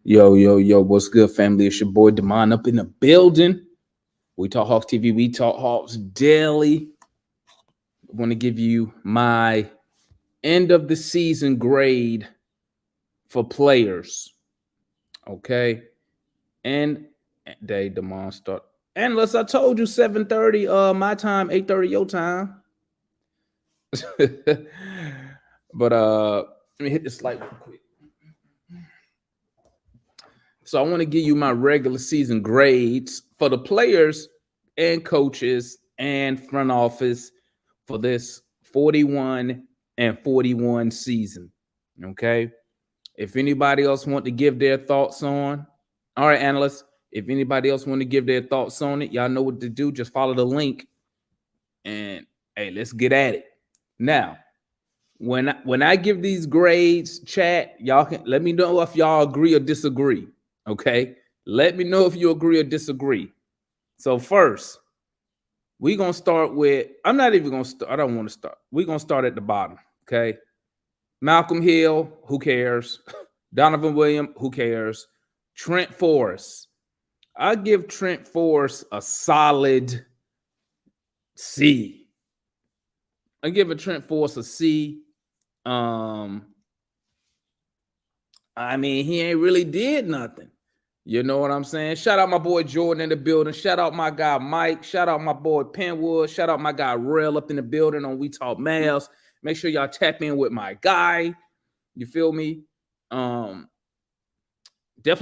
Yo, what's good, family? It's your boy Demond up in the building. We Talk Hawks TV, we Talk Hawks daily. I want to give you my end of the season grade for players. Okay. And day Demond start. And unless I told you 7:30 my time, 8:30 your time. But let me hit this light real quick. So I want to give you my regular season grades for the players and coaches and front office for this 41 and 41 season. Okay. If anybody else want to give their thoughts on, all right, analysts, if anybody else want to give their thoughts on it, y'all know what to do. Just follow the link and hey, let's get at it. Now, when I give these grades, chat, y'all can let me know if y'all agree or disagree. Okay, let me know if you agree or disagree. So first, we're gonna start with. I'm not even gonna start. I don't want to start. We're gonna start at the bottom. Okay, Malcolm Hill, who cares? Donovan Williams, who cares? Trent Forrest. I give Trent Forrest a solid C. I give a Trent Forrest a C. I mean, he ain't really did nothing. You know what I'm saying? Shout out my boy Jordan in the building. Shout out my guy Mike. Shout out my boy Penwood. Shout out my guy Rel up in the building on We Talk Mavs. Make sure y'all tap in with my guy. You feel me? Definitely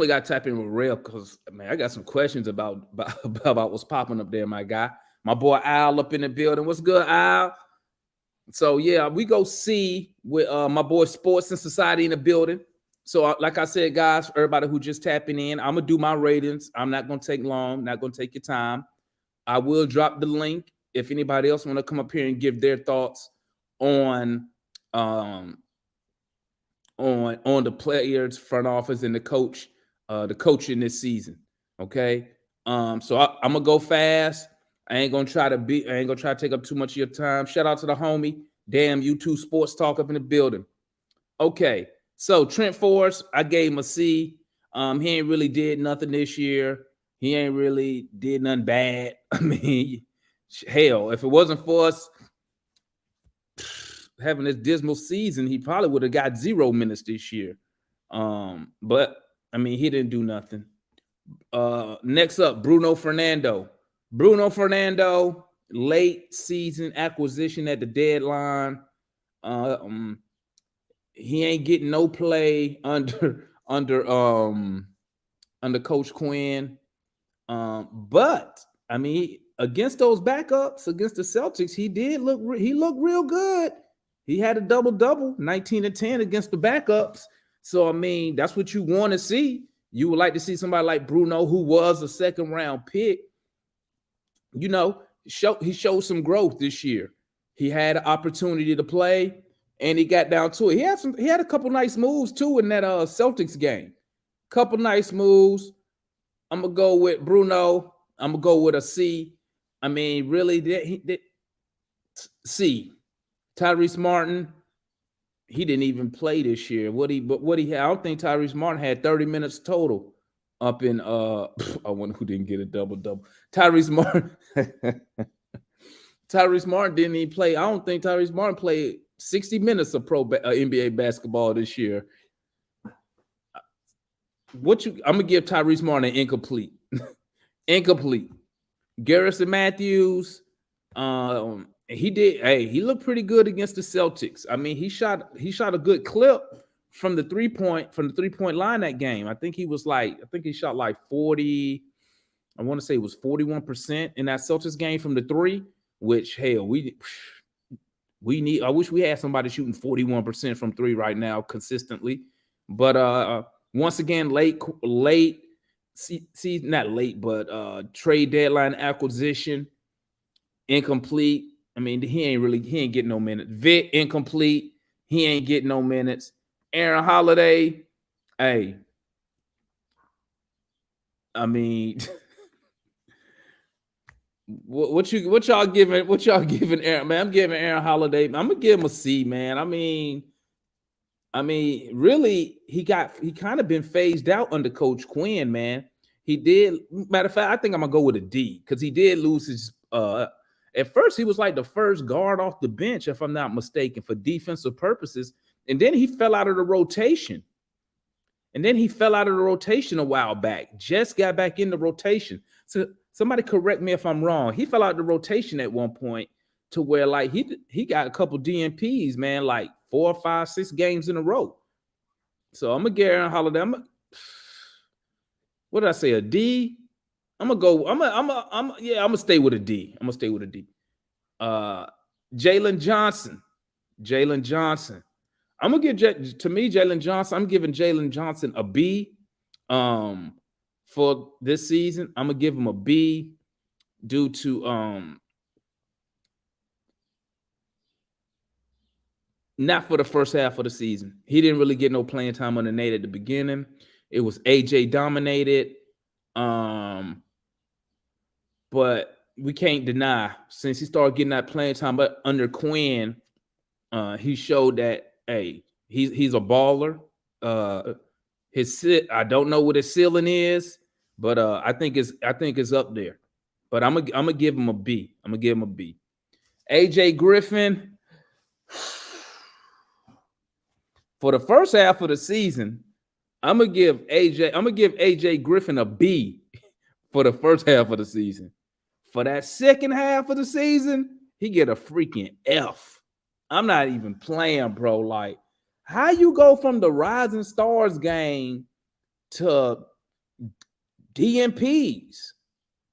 got to tap in with Rel because, man, I got some questions about what's popping up there, my guy. My boy Al up in the building. What's good, Al? So, yeah, we go see with my boy Sports and Society in the building. So, like I said, guys, everybody who just tapping in, I'm going to do my ratings. I'm not going to take long, not going to take your time. I will drop the link if anybody else want to come up here and give their thoughts on the players, front office, and the coach in this season. Okay. So I'm going to go fast. I ain't gonna try to take up too much of your time. Shout out to the homie, damn YouTube Sports Talk up in the building. Okay. So Trent Forrest, I gave him a C. He ain't really did nothing this year. He ain't really did nothing bad. I mean, hell, if it wasn't for us having this dismal season, he probably would have got 0 minutes this year. But I mean, he didn't do nothing. Next up, Bruno Fernando. Late season acquisition at the deadline. He ain't getting no play under Coach Quinn. But I mean, against those backups, against the Celtics, he looked real good. He had a double-double, 19 and 10 against the backups. So I mean, that's what you want to see. You would like to see somebody like Bruno, who was a second-round pick. You know, he showed some growth this year. He had an opportunity to play. And he got down to it. He had a couple nice moves too in that Celtics game. Couple nice moves. I'm gonna go with Bruno. I'm gonna go with a C. I mean, really, C. Tyrese Martin. He didn't even play this year. What he had? I don't think Tyrese Martin had 30 minutes total up in. I wonder who didn't get a double. Tyrese Martin. Tyrese Martin didn't even play. I don't think Tyrese Martin played 60 minutes of pro NBA basketball this year. I'm gonna give Tyrese Martin an incomplete. Incomplete. Garrison Matthews, he looked pretty good against the Celtics. I mean, he shot a good clip from the three-point line that game. I think he shot like 40. I want to say it was 41% in that Celtics game from the three, which hell, I wish we had somebody shooting 41% from three right now consistently. But once again, not late, but trade deadline acquisition, incomplete. I mean, he ain't getting no minutes. Vic, incomplete. He ain't getting no minutes. Aaron Holiday, hey. I mean, what y'all giving Aaron, man? I'm giving Aaron Holiday. I'm gonna give him a C, man. I mean, I mean, really, he kind of been phased out under Coach Quinn, man. He did. Matter of fact, I think I'm gonna go with a D because he did lose his. At first, he was like the first guard off the bench, if I'm not mistaken, for defensive purposes, and then he fell out of the rotation. A while back. Just got back in the rotation. So somebody correct me if I'm wrong. He fell out the rotation at one point to where like he got a couple DNPs, man, like 4, 5, 6 games in a row. So I'm gonna get Aaron Holiday. What did I say? A D? I'm gonna go. I'm gonna stay with a D. I'm gonna stay with a D. Uh Jalen Johnson. Jalen Johnson. I'm gonna give to me Jalen Johnson. I'm giving Jalen Johnson a B. For this season, I'm gonna give him a B due to not for the first half of the season. He didn't really get no playing time on the Nate at the beginning. It was AJ dominated. But we can't deny since he started getting that playing time, but under Quinn, he showed that hey, he's a baller. I don't know what his ceiling is, but I think it's up there. But I'm gonna give him a B. I'm gonna give him a B. AJ Griffin for the first half of the season, I'm gonna give AJ Griffin a B for the first half of the season. For that second half of the season, he get a freaking F. I'm not even playing, bro. Like, how you go from the Rising Stars game to DMPs?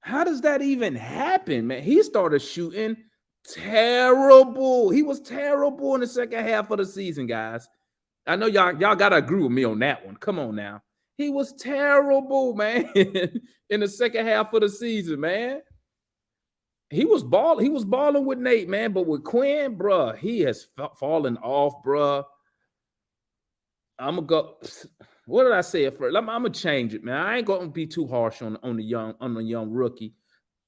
How does that even happen, man? He started shooting terrible. He was terrible in the second half of the season, guys. I know y'all gotta agree with me on that one. Come on now. He was terrible, man, in the second half of the season, man. He was balling with Nate, man, but with Quinn, bruh, he has fallen off, bruh. I'm gonna go. What did I say at first? I'm gonna change it, man. I ain't gonna be too harsh on the young rookie.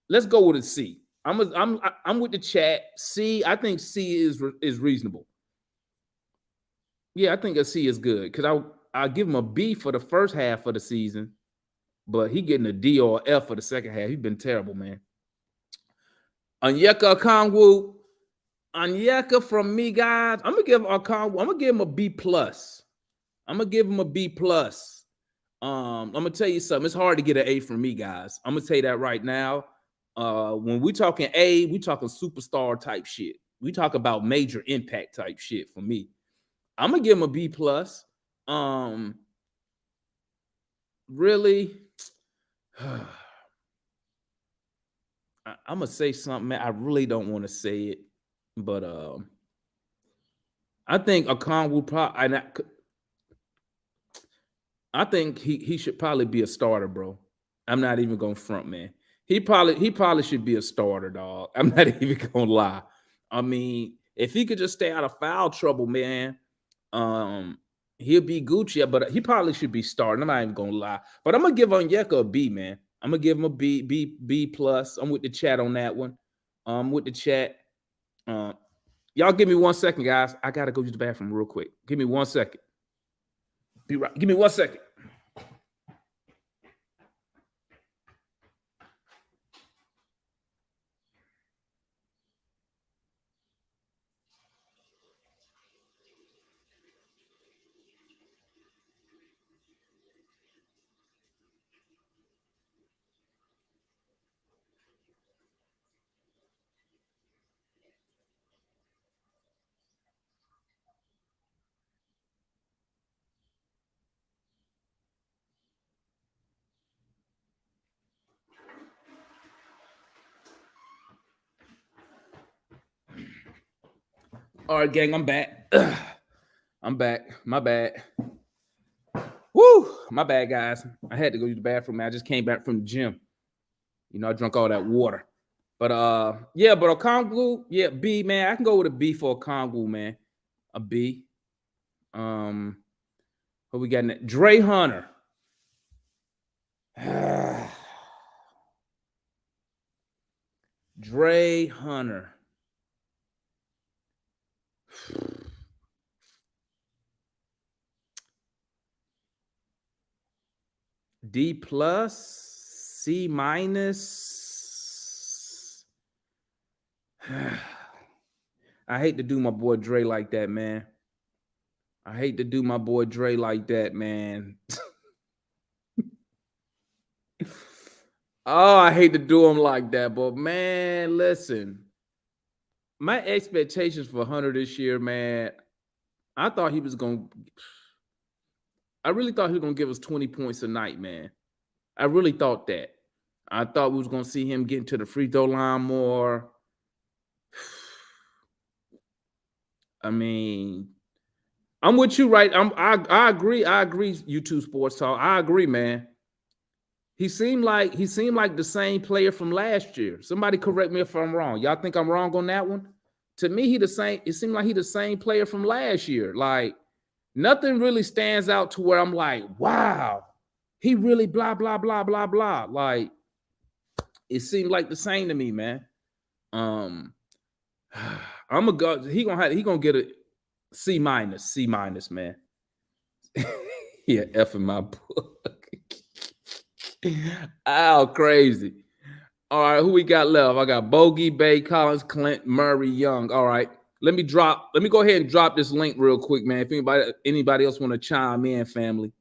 Let's go with a C. I'm with the chat. C. I think C is reasonable. Yeah, I think a C is good because I give him a B for the first half of the season, but he getting a D or F for the second half. He's been terrible, man. Onyeka from me, guys. I'm gonna give him a B plus. I'm gonna give him a B plus. I'm gonna tell you something. It's hard to get an A from me, guys. I'm gonna tell you that right now. When we talking A, we talking superstar type shit. We talk about major impact type shit for me. I'm gonna give him a B plus. Really, I'm gonna say something, man. I really don't want to say it, but I think Okongwu probably. I think he should probably be a starter, bro. I'm not even gonna front, man. He probably should be a starter, dog. I'm not even gonna lie. I mean, if he could just stay out of foul trouble, man, he'll be Gucci. But he probably should be starting. I'm not even gonna lie. But I'm gonna give Onyeka a B, man. I'm gonna give him a B plus. I'm with the chat on that one. With the chat. Y'all give me 1 second, guys. I gotta go to the bathroom real quick. Give me 1 second. Be right. Give me 1 second. All right, gang, I'm back. I'm back. My bad. Woo, my bad, guys. I had to go to the bathroom, man. I just came back from the gym. You know, I drank all that water. But yeah, but Okongwu, yeah, B, man. I can go with a B for Okongwu, man. A B. What we got next? Dre Hunter. Dre Hunter. D plus, C minus. I hate to do my boy Dre like that, man. I hate to do my boy Dre like that, man. Oh, I hate to do him like that, but man, listen. My expectations for Hunter this year, man, I thought he was going to I really thought he was going to give us 20 points a night, man. I really thought that. I thought we was going to see him getting to the free throw line more. I mean, I'm with you, right? I agree. I agree. YouTube Sports Talk. I agree, man. He seemed like the same player from last year. Somebody correct me if I'm wrong. Y'all think I'm wrong on that one? To me, he the same. It seemed like he the same player from last year. Like nothing really stands out to where I'm like, wow, he really blah blah blah blah blah. Like it seemed like the same to me, man. I'm a go. He gonna get a C minus, man. Yeah, F in my book. Oh, crazy. All right, who we got left? I got Bogey, Bay, Collins, Clint, Murray, Young. All right. Let me go ahead and drop this link real quick, man. If anybody else want to chime in, family.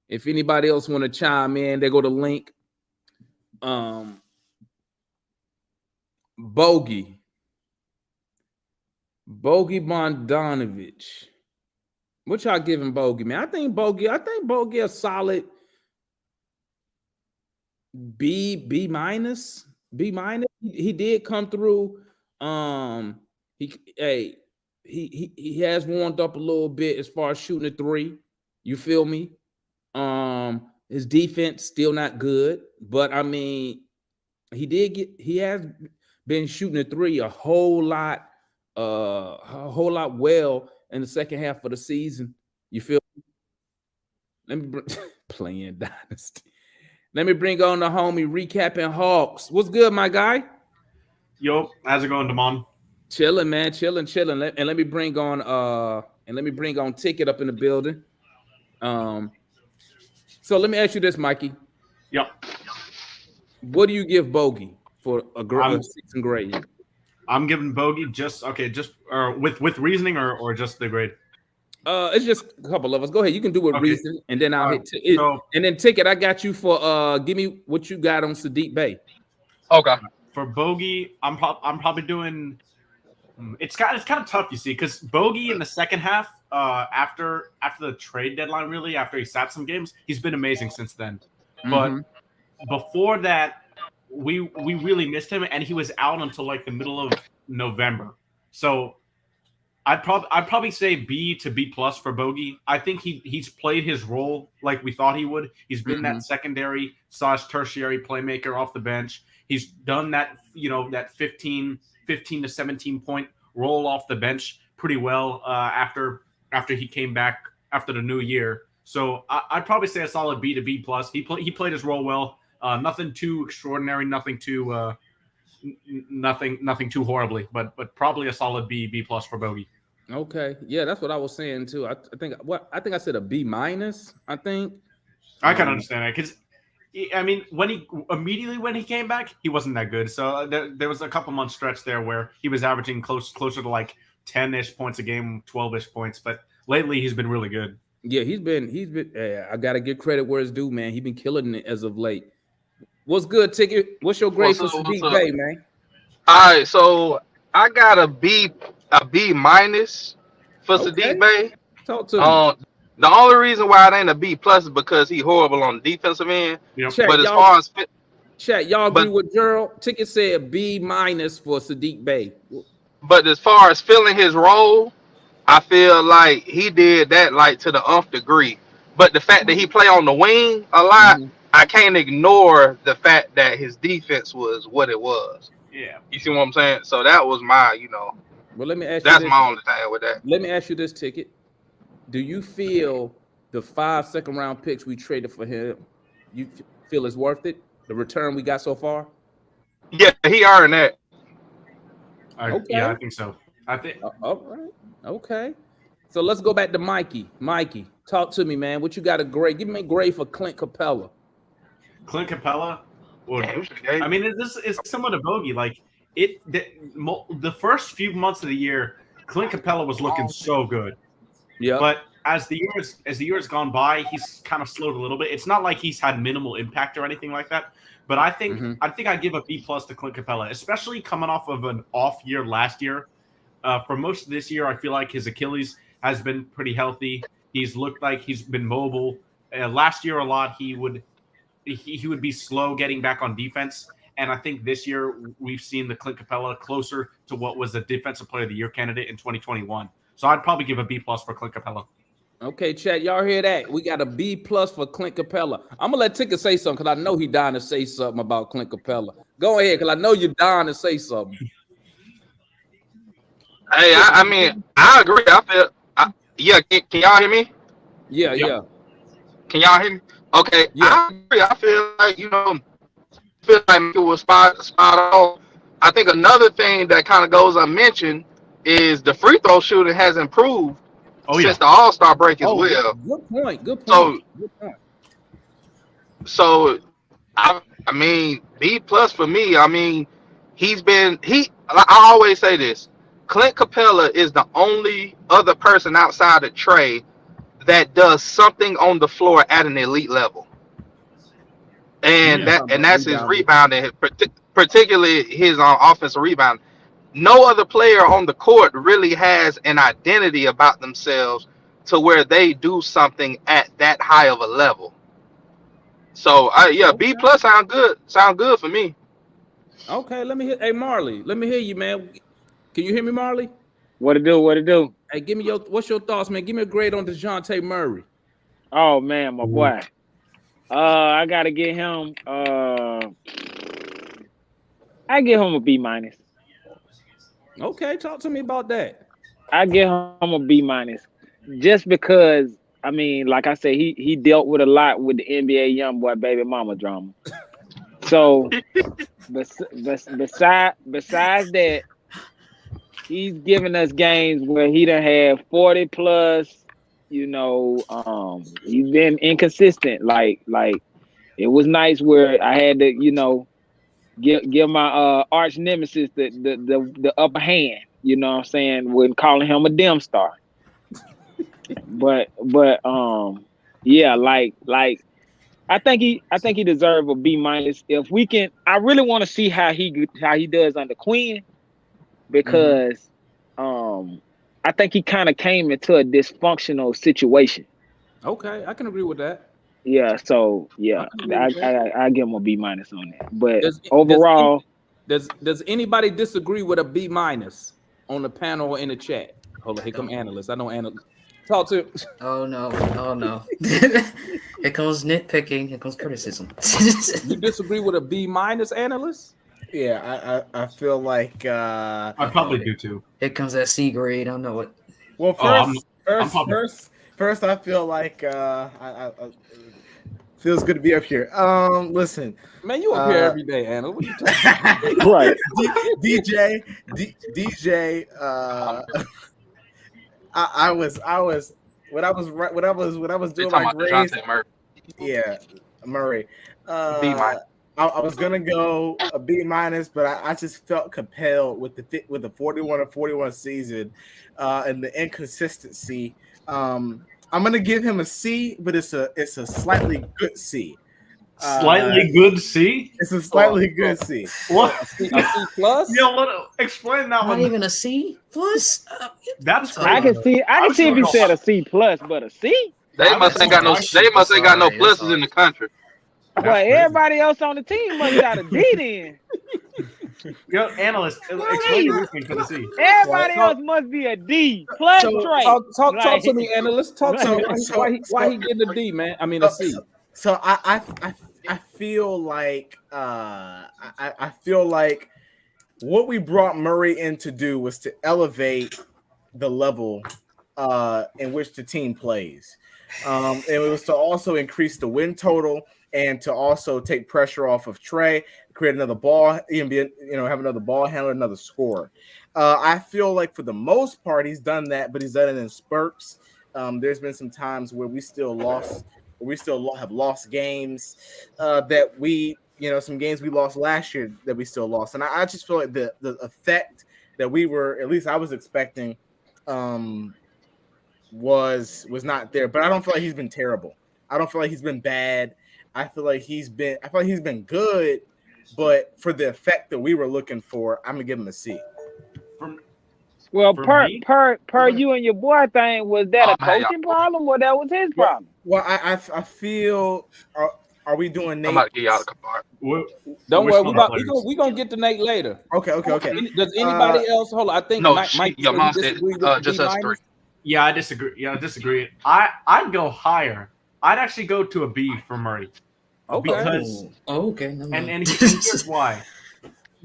If anybody else want to chime in, they go to link. Bogey Bondanovich. What y'all giving Bogey, man? I think Bogey a solid B minus. He did come through. He has warmed up a little bit as far as shooting a three. You feel me? His defense still not good, but I mean, he has been shooting a three a whole lot well in the second half of the season. You feel me? Let me playing Dynasty. Let me bring on the homie recapping Hawks. What's good, my guy? Yo, how's it going, Damon? Chilling, man. Chilling. And let me bring on Ticket up in the building. So let me ask you this, Mikey. Yep. What do you give Bogey for a season grade? I'm giving Bogey just with reasoning or just the grade. It's just a couple of us. Go ahead. You can do a reason, and then I'll hit it. And then Ticket, I got you for give me what you got on Sadiq Bey. Okay. For Bogey, I'm probably doing. It's kind of tough, you see, because Bogey in the second half, after the trade deadline, really after he sat some games, he's been amazing since then. But before that, we really missed him, and he was out until like the middle of November. So I'd probably say B to B plus for Bogey. I think he's played his role like we thought he would. He's been that secondary / tertiary playmaker off the bench. He's done that, that 15 to 17 point roll off the bench pretty well after he came back after the new year. So I'd probably say a solid B to B plus. He played his role well. Nothing too extraordinary. Nothing too horribly. But probably a solid B plus for Bogey. Okay, yeah, that's what I was saying too. I think I said a B minus. I think I can understand that because. I mean, when he came back, he wasn't that good. So there was a couple months stretch there where he was averaging closer to like 10-ish points a game, 12-ish points. But lately, he's been really good. Yeah, he's been. I gotta give credit where it's due, man. He's been killing it as of late. What's good, Ticket? What's your grade for Sadiq Bey, man? All right, so I got a B minus for Sadiq Bey. Talk to me. The only reason why it ain't a B plus is because he's horrible on the defensive end. Yep. But as far as y'all agree with Gerald? Ticket said B minus for Sadiq Bey. But as far as filling his role, I feel like he did that like to the nth degree. But the fact that he play on the wing a lot, I can't ignore the fact that his defense was what it was. Yeah. You see what I'm saying? So that was my, Well, let me ask that's you this. my only thing with that. Let me ask you this, Ticket. Do you feel the 5 second-round picks we traded for him, you feel is worth it? The return we got so far? Yeah, he earned that. Yeah, I think so. I think. All right. Okay. So let's go back to Mikey. Mikey, talk to me, man. What you got a grade? Give me a grade for Clint Capella. Clint Capella would. Yeah, we should've gave I mean, this is similar to Bogey. Like the first few months of the year, Clint Capella was looking so good. Yeah. But as the years gone by, he's kind of slowed a little bit. It's not like he's had minimal impact or anything like that. But I think I give a B+ to Clint Capella, especially coming off of an off year last year. For most of this year, I feel like his Achilles has been pretty healthy. He's looked like he's been mobile. Last year, a lot he would be slow getting back on defense. And I think this year we've seen the Clint Capella closer to what was a Defensive Player of the Year candidate in 2021. So I'd probably give a B+ for Clint Capella. Okay, chat, y'all hear that? We got a B+ for Clint Capella. I'm gonna let Tika say something because I know he's dying to say something about Clint Capella. Go ahead, because I know you're dying to say something. Hey, I mean, I agree. Yeah, can y'all hear me? Yeah. Can y'all hear me? Okay, Yeah. I agree. I feel like it was spot on. I think another thing that kind of goes unmentioned is the free throw shooting has improved since the All-Star break as well. Good point. So I mean, B+ for me. I mean, I always say this: Clint Capella is the only other person outside of Trae that does something on the floor at an elite level, and that's his rebounding, particularly his offensive rebound. No other player on the court really has an identity about themselves to where they do something at that high of a level. So B+ sound good for me. Okay, let me hear. Hey, Marley, let me hear you, man. Can you hear me, Marley? What it do? Hey, give me what's your thoughts, man? Give me a grade on DeJounte Murray. Oh man, my boy. I gotta get him. I give him a B-. Okay, talk to me about that. I give him a B-, just because I mean, like I said, he dealt with a lot with the NBA young boy baby mama drama. So besides that, he's giving us games where he done had 40 plus. He's been inconsistent. Like it was nice where I had to give my arch nemesis the upper hand. You know what I'm saying? When calling him a dim star. but yeah, like I think he deserves a B-. If we can, I really want to see how he does under Quinn, because I think he kind of came into a dysfunctional situation. Okay, I can agree with that. Yeah, so yeah, I give him a B- on that. But overall, does anybody disagree with a B- on the panel or in the chat? Hold on, here come analysts. I know analysts. Talk to. Oh no! Here comes nitpicking. Here comes criticism. You disagree with a B- analyst? Yeah, I feel like I probably do too. Here comes that C grade. I know it. Well, first, I feel like I feels good to be up here. Listen, man, you up here every day, Anna. What you talking about? right? DJ. I was when I was doing my grades. Yeah, Murray. B-. I was gonna go a B-, but I just felt compelled with the 41 season and the inconsistency. I'm gonna give him a C, but it's a slightly good C. Slightly good C. It's a slightly good C. What? A C plus? Explain that Not one. even a C plus. That's I can see if he said a C plus, but a C. They must ain't got no pluses in the country. Well, everybody else on the team must got a D then. Yo, analyst, explain your reasoning for the C. Everybody else must be a D plus. Talk to me, analyst. Talk to me. Why he getting a D, man? I mean a C. So I feel like I feel like what we brought Murray in to do was to elevate the level in which the team plays. It was to also increase the win total and to also take pressure off of Trae, create another ball, have another ball handler, another scorer. I feel like for the most part he's done that, but he's done it in spurts. There's been some times where we still lost We still have lost games that we, some games we lost last year that we still lost. And I just feel like the effect that we were, at least I was expecting, was not there. But I don't feel like he's been terrible. I don't feel like he's been bad. I feel like he's been good, but for the effect that we were looking for, I'm gonna give him a C. Well, For per me? you and your boy thing, was that a coaching problem or that was his problem? Well, I feel. Are we doing I'm Nate? about to get y'all the card. Don't Which worry, one we are got we players? gonna get to Nate later. Okay. Does anybody else hold on? I think No, Mike your said he mom said disagreed with the just us three. D-minus. Yeah, I disagree. I'd go higher. I'd actually go to a B for Murray. Okay. Because okay. Never mind. and here's why.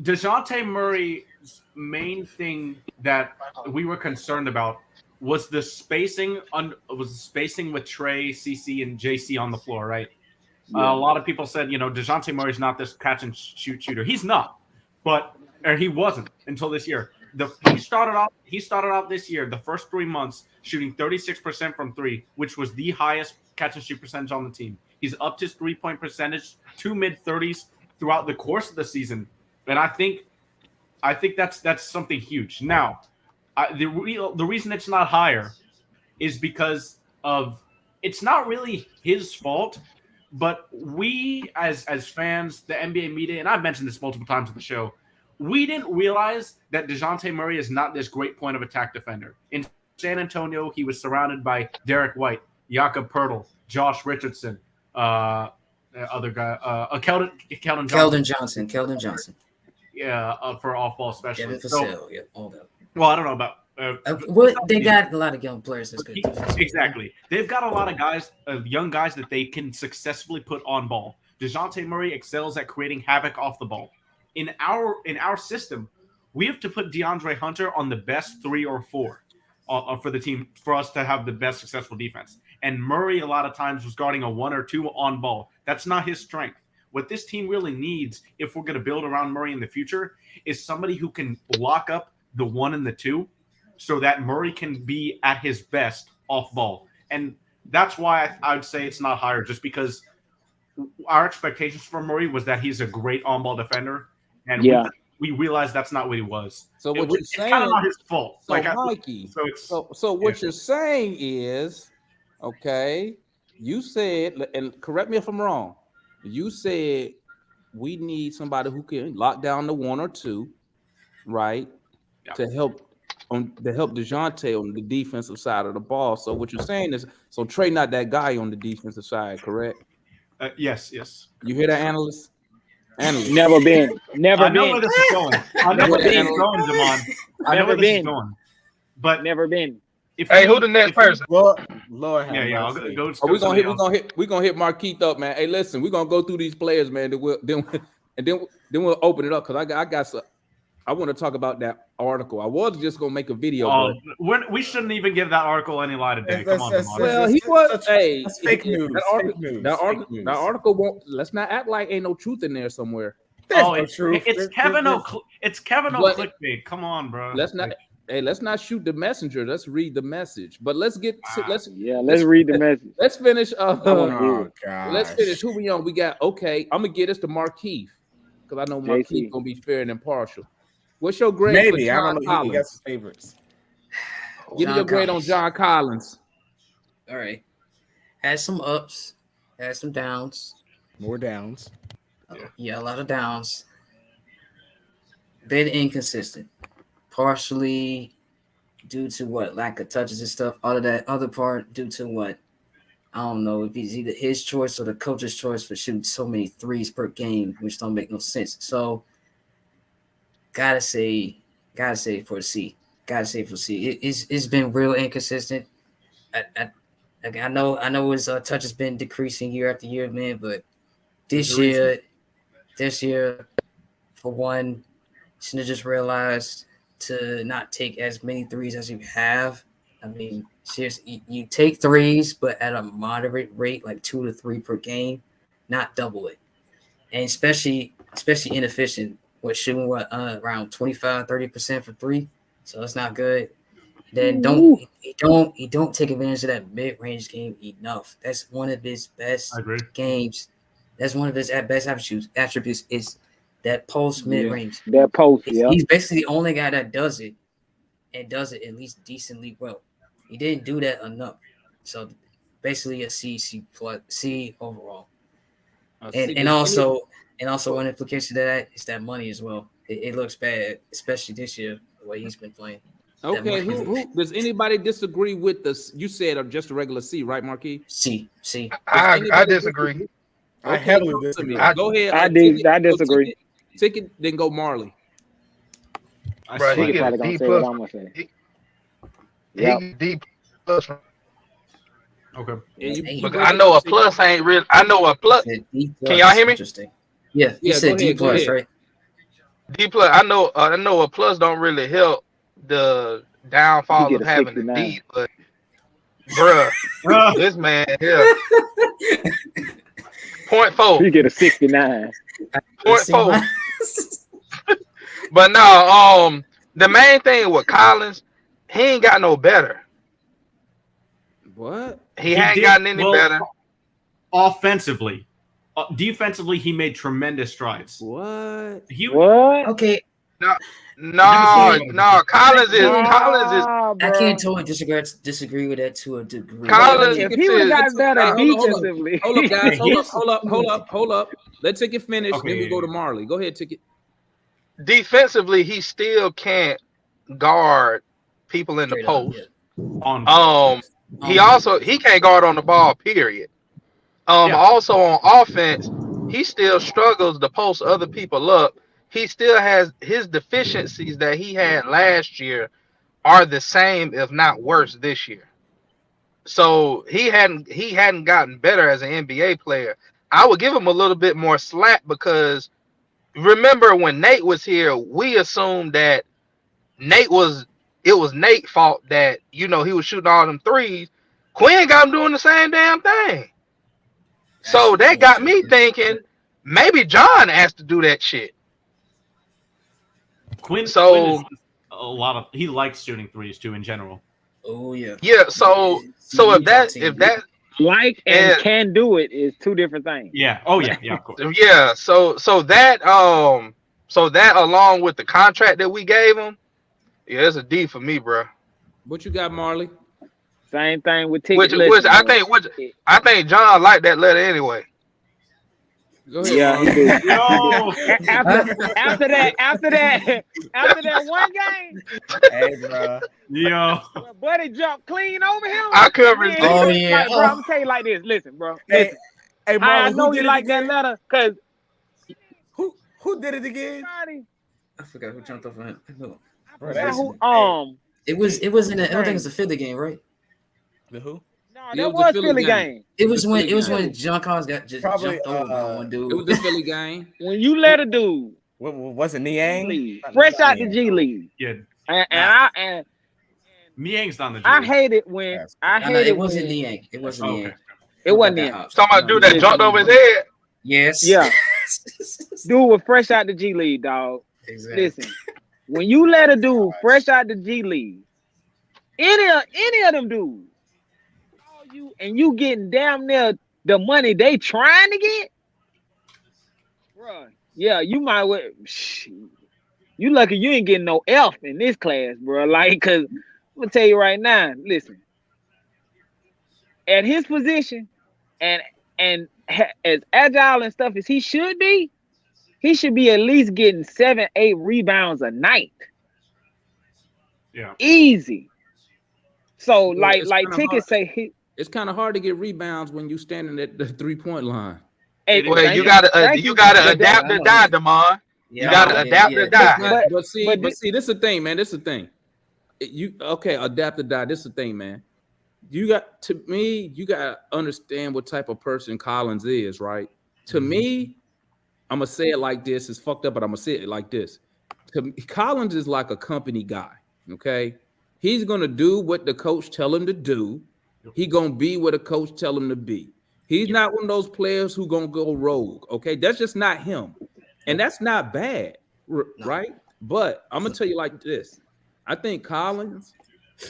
DeJounte Murray's main thing that we were concerned about was the spacing with Trae, CC, and JC on the floor, right? A lot of people said, DeJounte Murray's not this catch and shoot shooter. He's not, or he wasn't until this year. He started off this year, the first 3 months, shooting 36% from three, which was the highest catch and shoot percentage on the team. He's upped his 3-point percentage to mid-30s throughout the course of the season, and I think that's something huge. Now, the reason it's not higher is because of it's not really his fault, but we as fans, the NBA media, and I've mentioned this multiple times on the show, we didn't realize that DeJounte Murray is not this great point of attack defender. In San Antonio, he was surrounded by Derek White, Jakob Poeltl, Josh Richardson, other guy, Keldon Johnson. Keldon Johnson. Yeah, for off-ball specialist. So, yeah, all that. Well, I don't know about. They got a lot of young players that's good. Exactly. They've got a lot of guys, young guys that they can successfully put on ball. DeJounte Murray excels at creating havoc off the ball. In our system, we have to put DeAndre Hunter on the best 3 or 4 for the team for us to have the best successful defense. And Murray a lot of times was guarding a 1 or 2 on ball. That's not his strength. What this team really needs, if we're going to build around Murray in the future, is somebody who can lock up the 1 and the 2 so that Murray can be at his best off ball. And that's why I would say it's not higher, just because our expectations for Murray was that he's a great on-ball defender. And we realized that's not what he was. So what you're saying, it's kind of not his fault. So Mikey, so what you're saying is, okay, you said, and correct me if I'm wrong, you said we need somebody who can lock down the 1 or 2, right? Yeah. To help DeJounte on the defensive side of the ball. So what you're saying is, so Trae not that guy on the defensive side, correct? Yes. You hear that, analyst? Never been. I know where this is going. I know where this is going, Damon. I know where this is going. But never been. Hey, who the next person? Lord, yeah. I'll go. We're gonna hit Marquise up, man. Hey, listen, we're gonna go through these players, man. Then we'll open it up because I got some. I want to talk about that article. I was just gonna make a video. We shouldn't even give that article any light of day. Come on, well, he was. Hey, fake news. That article won't. Let's not act like ain't no truth in there somewhere. It's Kevin O. Clickbait. Come on, bro. Let's not shoot the messenger. Let's read the message. But let's read the message. Let's finish. God. Let's finish. Who we on? We got. Okay, I'm gonna get us to Marquise because I know Marquise gonna be fair and impartial. What's your grade? Maybe I don't know. He got some favorites. Give me your grade on John Collins. All right. Had some ups, had some downs. More downs. Yeah, a lot of downs. Bit inconsistent. Partially due to what? Lack of touches and stuff. All of that other part due to what? I don't know if it's either his choice or the coach's choice for shooting so many threes per game, which don't make no sense. So gotta say for a C. It's been real inconsistent. I know his touch has been decreasing year after year, man. But this year, for one, should have just realized to not take as many threes as you have. I mean, seriously, you take threes, but at a moderate rate, like 2 to 3 per game, not double it, and especially inefficient. Shooting around 25-30% for 3, so it's not good. Then he don't take advantage of that mid-range game enough. That's one of his best games. That's one of his best attributes is that post mid-range. That post, yeah. He's basically the only guy that does it and does it at least decently well. He didn't do that enough. So basically a C overall. And also one implication to that is that money as well. It looks bad, especially this year, the way he's been playing. Okay, who does anybody disagree with this? You said just a regular C, right, Marquis? C. I disagree. I heavily disagree. Go ahead. I disagree. Ticket, then go Marley. Bro, he probably gonna say what I'm gonna say. He D plus. Okay. I know a plus ain't real. I know a plus. Can y'all hear me? Interesting. Yeah, you said D plus, right? D plus. I know a plus don't really help the downfall of having a D, but bruh, this man here. 0.4. You get a 69. 0.4. But no, the main thing with Collins, he ain't got no better. What? He ain't gotten any better. Offensively. Defensively, he made tremendous strides. What? What? Okay. No. Collins is. I can't totally disagree with that to a degree. Collins, if he would have got better defensively. Hold up, guys. Hold up. Let Ticket finish. Then we go to Marley. Go ahead, Ticket. Defensively, he still can't guard people in the post. He can't guard on the ball. Period. Also on offense, he still struggles to post other people up. He still has his deficiencies that he had last year are the same, if not worse, this year. So he hadn't gotten better as an NBA player. I would give him a little bit more slack because remember when Nate was here, we assumed that it was Nate's fault that he was shooting all them threes. Quinn got him doing the same damn thing. So that got me thinking maybe John has to do that shit. Quinn is a lot of he likes shooting threes too in general. Oh yeah. Yeah, so if that like and can do it is two different things. Yeah. Oh yeah, of course. Yeah, so that along with the contract that we gave him, yeah, it's a D for me, bro. What you got, Marley? Same thing with Ticket. Which I think John liked that letter anyway. Go ahead. Yeah, he did. No. After that one game, Hey, bro. Yo. Buddy jumped clean over him. I couldn't resist. Oh yeah. Like, bro, I'm gonna tell you like this. Listen, bro. Hey, I Marlon, know you like that letter because who did it again? I forgot who jumped off on him. It was in the, I don't think it was the Philly game, right? The who? No, that was Philly game. It was when John Collins got just Probably, jumped over by one dude. It was the Philly game. When you let a dude Was it Niang? fresh out the G League. Yeah. And Niang's on the G. I hate it when it wasn't Niang. It wasn't Niang. It wasn't Niang. Talking about dude that jumped over his head. Yes. Yeah. Dude was fresh out the G League, dog. Exactly. Listen, when you let a dude fresh out the G League, any of them dudes, and you getting damn near the money they trying to get, bro. Yeah, you might well. You lucky you ain't getting no F in this class, bro. Like, cause I'm gonna tell you right now. Listen, at his position, and as agile and stuff as he should be at least getting 7-8 rebounds a night. Yeah, easy. So Well, like Ticket say, it's kind of hard to get rebounds when you standing at the 3-point line. Hey, Well, you gotta adapt or die, Damon. You gotta adapt or die. But see, this is the thing, man. This is the thing. Adapt or die. This is the thing, man. You got to understand what type of person Collins is, right? To me, I'm gonna say it like this. It's fucked up, but I'm gonna say it like this. Collins is like a company guy. Okay, he's gonna do what the coach tell him to do. He gonna be what the coach tell him to be. He's not one of those players who gonna go rogue. Okay, that's just not him, and that's not bad, right? But I'm gonna tell you like this. I think Collins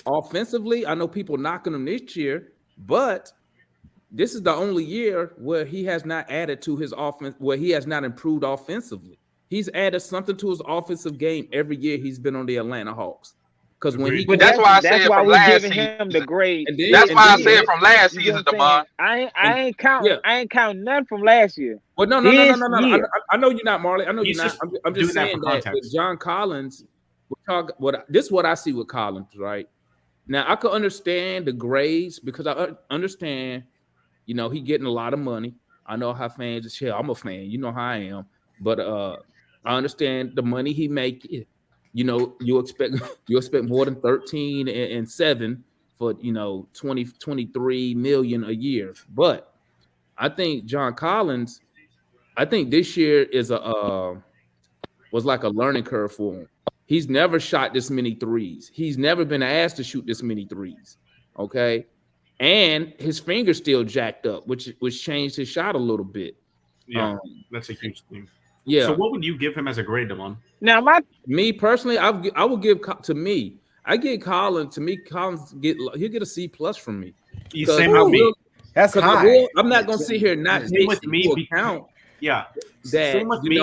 offensively, I know people knocking him this year, but this is the only year where he has not added to his offense, where he has not improved offensively. He's added something to his offensive game every year he's been on the Atlanta Hawks. Because when he Agreed. But That's why I that's said why from we're last giving him the season. grade. and then That's and why I then said from last You get season, what I'm saying? Demond. I ain't counting. yeah. I ain't counting nothing from last year. Well, no. This I, year. I know you're not, Marley. I know you're He's not. just I'm doing just that saying for that with context. John Collins, this is what I see with Collins, right? Now I could understand the grades because I understand, he getting a lot of money. I know how fans is here. I'm a fan. You know how I am. But I understand the money he make. You expect you expect more than 13 and 7 for 23 million a year. But I think John Collins, I think this year is was like a learning curve for him. He's never shot this many threes. He's never been asked to shoot this many threes. Okay. And his finger's still jacked up, which changed his shot a little bit. Yeah, Um, that's a huge thing. So yeah. what would you give him as a grade, Damon? Now my Me personally, I would give to me. I get Collins. To me, Collins he'll get a C plus from me because Same I with me. will. That's Because high. I'm not gonna sit here and not Same take with me. into account Yeah. that Same with me.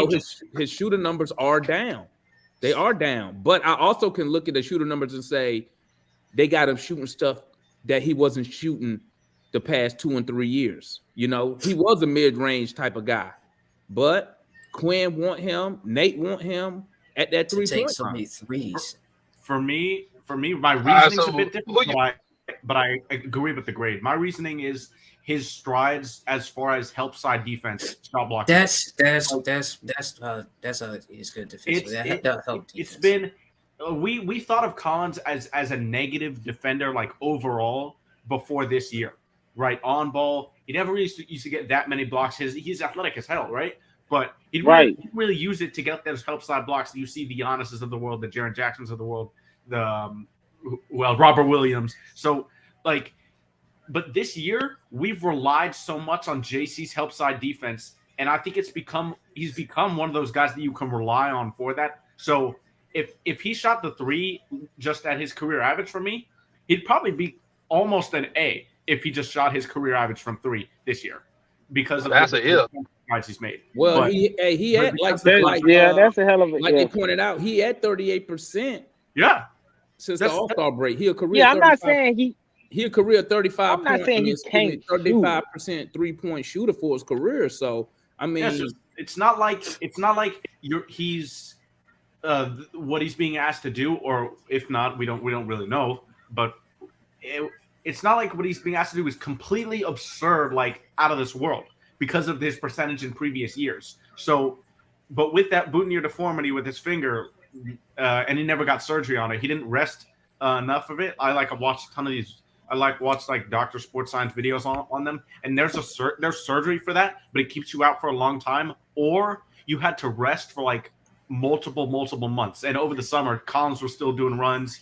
his shooting numbers are down. They are down. But I also can look at the shooting numbers and say they got him shooting stuff that he wasn't shooting the past 2 and 3 years. He was a mid-range type of guy. But Quinn want him, Nate want him at that To take 3-point so line. many threes. For me, my All right, reasoning's so a bit different, who you? but I agree with the grade. My reasoning is his strides as far as help side defense, shot blocking. That's it's good defense. That helped It's defense. been we thought of Collins as a negative defender like overall before this year, right? On ball, he never really used to get that many blocks. He's athletic as hell, right? But he'd really use it to get those help side blocks. You see the Giannis's of the world, the Jaren Jacksons of the world, the Robert Williams. So like, but this year we've relied so much on JC's help side defense, and I think he's become one of those guys that you can rely on for that. So if he shot the three just at his career average for me, he'd probably be almost an A if he just shot his career average from three this year because of That's a if. strides he's made. Well, But- he had because that's a hell of a like they pointed out, he had 38% yeah, since the All-Star break. He a career. Yeah, I'm not 35 saying he a career 35. I'm not saying he can't shoot. 35% 3-point shooter for his career. So I mean, it's not like he's what he's being asked to do, or if not, we don't really know. But it's not like what he's being asked to do is completely absurd, like out of this world because of his percentage in previous years. So, but with that boutonniere deformity with his finger, and he never got surgery on it, he didn't rest enough of it. I watched a ton of these. I watched Dr. Sports Science videos on them, and there's surgery for that, but it keeps you out for a long time, or you had to rest for like multiple months. And over the summer, Collins was still doing runs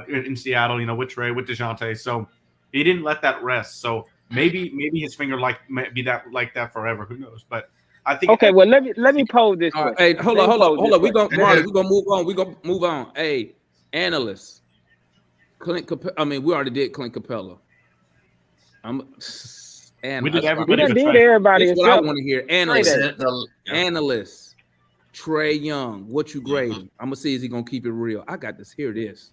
in Seattle, with Trae, with DeJounte, so he didn't let that rest. So maybe his finger might be that like that forever. Who knows? But I think okay. Well, let me pose this question. hey, hold on. We're gonna move on. Hey, analysts. Clint Capella. We already did Clint Capella. We did everybody. We done did everybody. That's what I want to hear. The- Analysts. Trae Young. What you grading? I'm gonna see is he gonna keep it real. I got this. Hear this.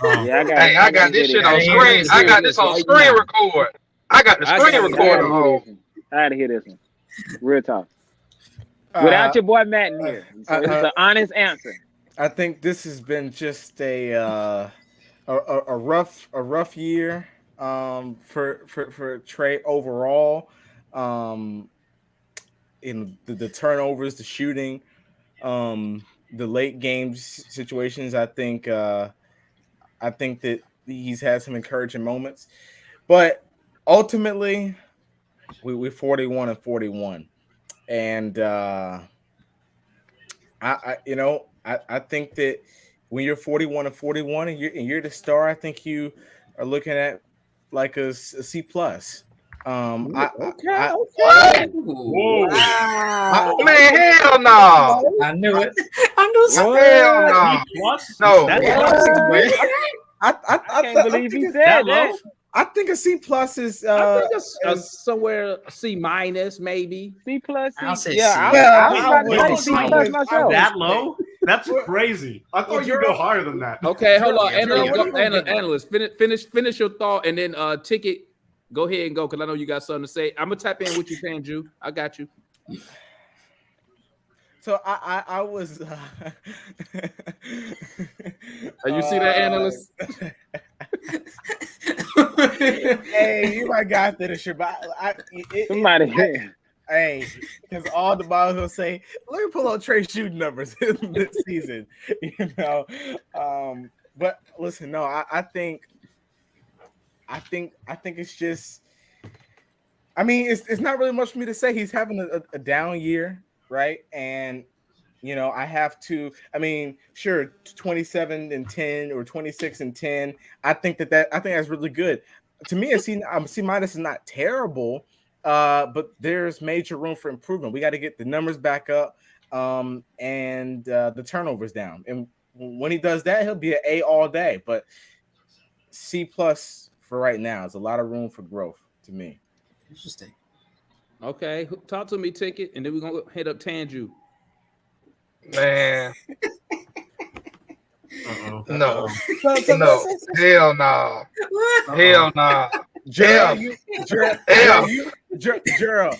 Yeah, I got this shit on screen. I got this on screen record. I got the screen recorder on. I had to hear this one. Real talk. Without your boy Matt in here. So it's an honest answer. I think this has been just a rough year for Trae overall. In the turnovers, the shooting, the late game situations. I think that he's had some encouraging moments, but ultimately, we're 41-41, and I think that when you're 41-41 and you're the star, I think you are looking at like a C plus. Okay. Whoa. Man, hell no. I knew it. I knew something. Hell no. B plus? No. That's I can't believe he said that. I think a C plus is. I think it's somewhere C minus maybe. C plus. I'll say Yeah, C. I was I about to say would- C I plus would- myself. that low? That's crazy. I thought you'd go higher than that. Okay, hold on. Gerald, what are you gonna give him? Analyst, finish your thought, and then Ticket, go ahead and go because I know you got something to say. I'm gonna tap in with you, Tanju. I got you. So I was. You see that, analyst? Hey, you might got that shit, but Somebody. hey, because all the balls will say, let me pull out Trae shooting numbers this season, you know. But listen, no, I think it's just. I mean, it's not really much for me to say. He's having a down year, right? And you know, I have to. I mean, sure, 27-10 or 26-10. I think that's really good. To me, a C minus is not terrible, but there's major room for improvement. We got to get the numbers back up, and the turnovers down. And when he does that, he'll be an A all day. But C plus for right now is a lot of room for growth to me. Interesting. Okay, talk to me, Ticket, and then we're gonna hit up Tanju. Man. Uh-oh. No. So- No. Hell no. Hell no. Gerald, Hell. Gerald,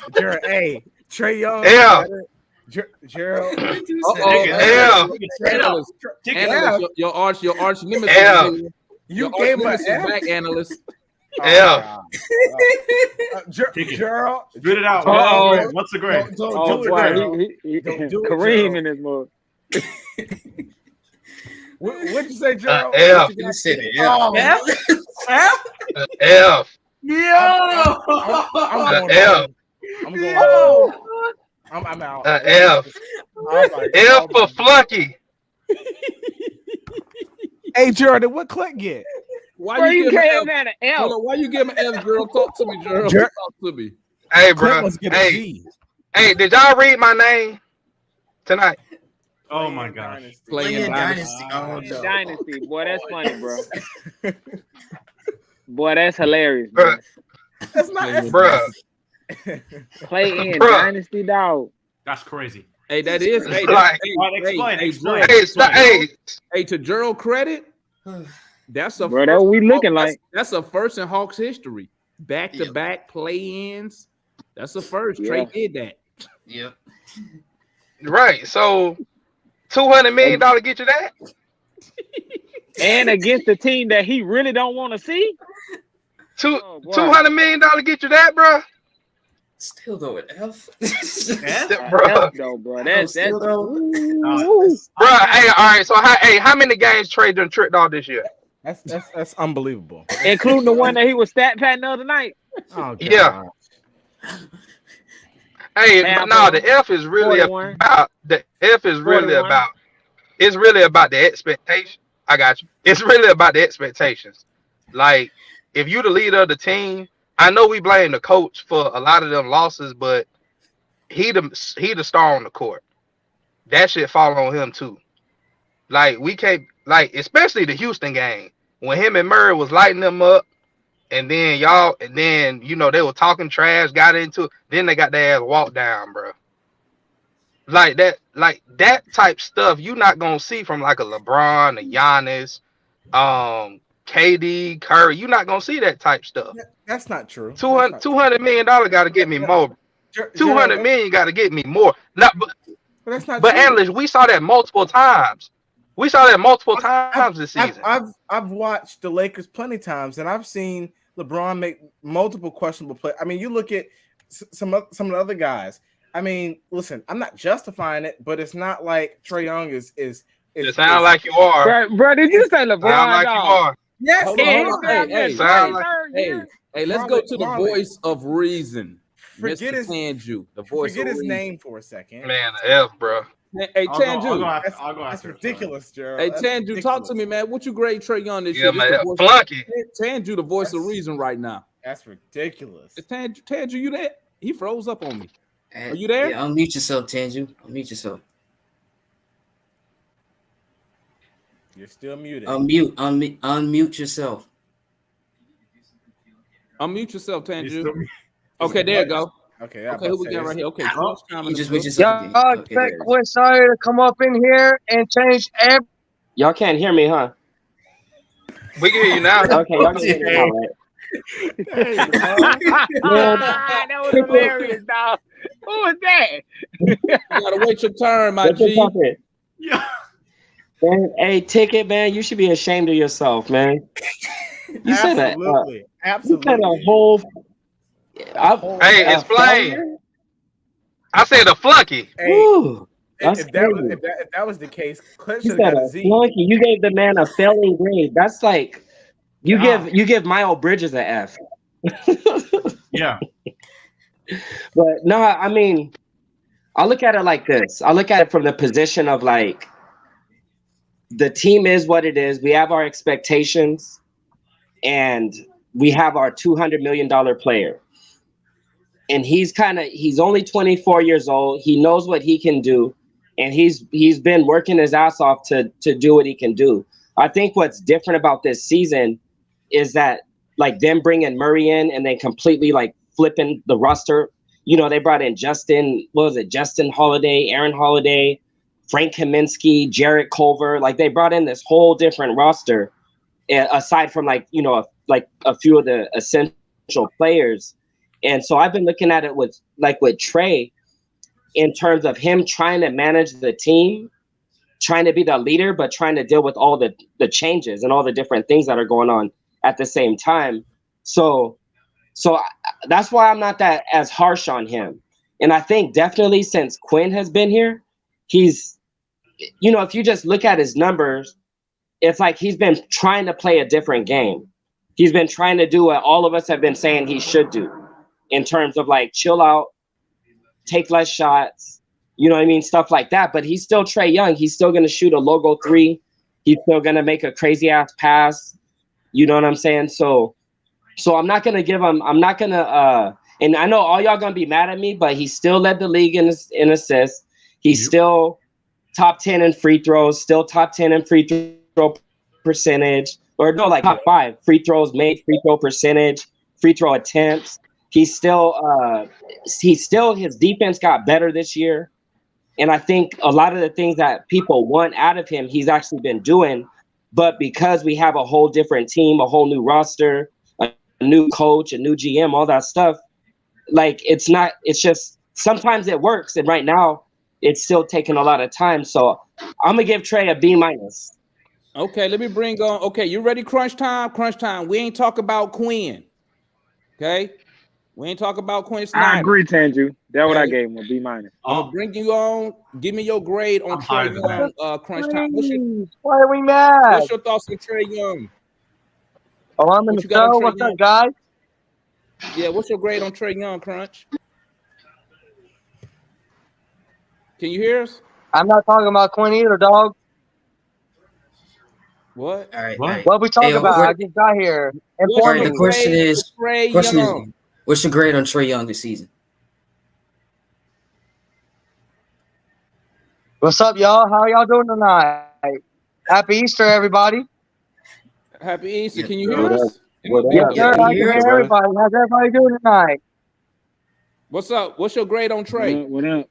hey, Trae Young, Yeah. Gerald, Hell. Analyst, your arch nemesis. Yeah. You you gave a F. back, analyst. Yeah. Gerald, Spit it out. Uh-oh. What's the grade? don't Oh do it, boy, Gerald. he Don't do it, Kareem Gerald. in his mode. What'd you say, Gerald? F. What you You got? said it. Oh, Yeah. F. I'm going F. home. I'm going home. I'm out. F. I'm like, F for Flucky. Hey, Jordan, what Clint get? Why Bro, you give him gave an that an F? Hold L. on, why you give him an F, Gerald? Talk to me, Gerald. Ger- Talk to me. Hey, Clint bro. must get a Hey, G. hey, did y'all read my name tonight? Oh my gosh. Playing Dynasty. Oh, no. Dynasty. Boy, that's funny, bro. Boy, that's hilarious, bro. Bruh. That's not Bruh. Play in Bruh. Dynasty, dog. That's crazy. Hey, that is. Hey, Like- Explain. Hey, to Gerald credit, that's a Bro, that's what we looking like. That's a first in Hawks history. Back to back play-ins. That's a first. Yeah. Trae did that. Yep. right. So $200 million get you that? And against the team that he really don't want to see. Oh, boy. $200 million get you that, bro? Still though at F. Bro. Hell no, bro. That's Still though. Bro, hey, all right. So how many games Trae done tricked off this year? That's unbelievable. including the one that he was stat patting the other night. Oh, God. Yeah. Hey, but no, the F is really 41. about the F is really 41. about it's really about the expectation. I got you. It's really about the expectations. Like, if you the leader of the team, I know we blame the coach for a lot of them losses, but he the star on the court. That shit fall on him too. Like, we can't, like, especially the Houston game when him and Murray was lighting them up, and then you know, they were talking trash, got into it, then they got their ass walked down, bro. Like that type stuff you're not gonna see from like a LeBron, a Giannis, KD, Curry. You're not gonna see that type stuff. That's not true. $200 million got to get me more. $200 million got to get me more. Not, But that's not but true. analysts, we saw that multiple times. We saw that multiple times this season. I've watched the Lakers plenty of times, and I've seen LeBron make multiple questionable plays. I mean, you look at some of the other guys. I mean, listen, I'm not justifying it, but it's not like Trae Young is. It sounds like you are. Bro, did you say LeBron? Sound like you are. Yes. Hold on, hold on. Hey, let's go to the Marley. voice of reason. Forget Mr. his Tanju, the voice Forget of his reason. name for a second. Man, the F, bro. Hey, Tanju. I'll go That's after. ridiculous, Gerald. Hey, That's Tanju, ridiculous. talk to me, man. What you grade Trae Young this Yeah, year? This man. the voice- Flunky. Tanju, the voice of That's- reason right now. That's ridiculous. Tanju, you there? He froze up on me. Are you there? Yeah, unmute yourself, Tanju. Unmute yourself. You're still muted. Unmute yourself. Unmute yourself, He's Tanju. still- Okay, there you go. Okay, Okay, who we got right here? Okay, crunch time in You the just mute building. yourself again. Y'all Okay, there expect it is. Quinn Snyder to come up in here and change every. Y'all can't hear me, huh? We can hear you now. Okay, y'all can hear me now, right? That was hilarious, dog. Who was that? You gotta wait your turn, my What you G. talking? Yeah. Man, hey, Ticket, man, you should be ashamed of yourself, man. You said a, Absolutely. you Absolutely. said a whole. Hey, explain. I said a flunky. Hey, Woo, that's if that was crazy. if that was the case, Clint You should have said got a a Z. flunky. You gave the man a failing grade. That's like you God. give Miles Bridges an F. Yeah. But no, I mean, I look at it like this. I look at it from the position of like the team is what it is. We have our expectations, and we have our $200 million player. And he's only 24 years old. He knows what he can do, and he's been working his ass off to do what he can do. I think what's different about this season is that like them bringing Murray in and then completely like flipping the roster. You know, they brought in Justin Holiday, Aaron Holiday, Frank Kaminsky, Jarrett Culver. Like they brought in this whole different roster, aside from like a few of the essential players. And so I've been looking at it with Trae in terms of him trying to manage the team, trying to be the leader, but trying to deal with all the changes and all the different things that are going on at the same time. So that's why I'm not that as harsh on him. And I think definitely since Quinn has been here, he's, you know, if you just look at his numbers, it's like he's been trying to play a different game. He's been trying to do what all of us have been saying he should do in terms of like chill out, take less shots, you know what I mean? Stuff like that. But he's still Trae Young. He's still going to shoot a logo three. He's still going to make a crazy ass pass. You know what I'm saying? So I'm not going to give him, and I know all y'all going to be mad at me, but he still led the league in assists. He's still top 10 in free throws, still top 10 in free throw percentage, or no, like top 5 free throws made, free throw percentage, free throw attempts. He's still his defense got better this year. And I think a lot of the things that people want out of him, he's actually been doing. But because we have a whole different team, a whole new roster, a new coach, a new GM, all that stuff, like it's just sometimes it works. And right now it's still taking a lot of time. So I'm going to give Trae a B-. Okay, let me bring on. Okay, you ready? Crunch time. We ain't talk about Quinn. Okay, we ain't talk about Quinn Snyder. I agree, Tanju. That's what I gave him, a B-. I'm gonna bring you on. Give me your grade on Trae Young. Crunch time. Why are we mad? What's your thoughts on Trae Young? Oh, I'm in What the you got on show. Trae What's Young? up, guys? Yeah, what's your grade on Trae Young, Crunch? Can you hear us? I'm not talking about Quinn either, dog. What? All right. What? All right. What we talking Hey, about? I just got here. What's Alright, your the question grade is- for Trae Question Young? is, what's your grade on Trae Young this season? What's up, y'all? How y'all doing tonight? Happy Easter, everybody. Happy Easter. Yeah. Can you hear us? Yes, Yeah, sir. can I you can hear hear us, everybody. How's everybody doing tonight? What's up? What's your grade on Trae? What up?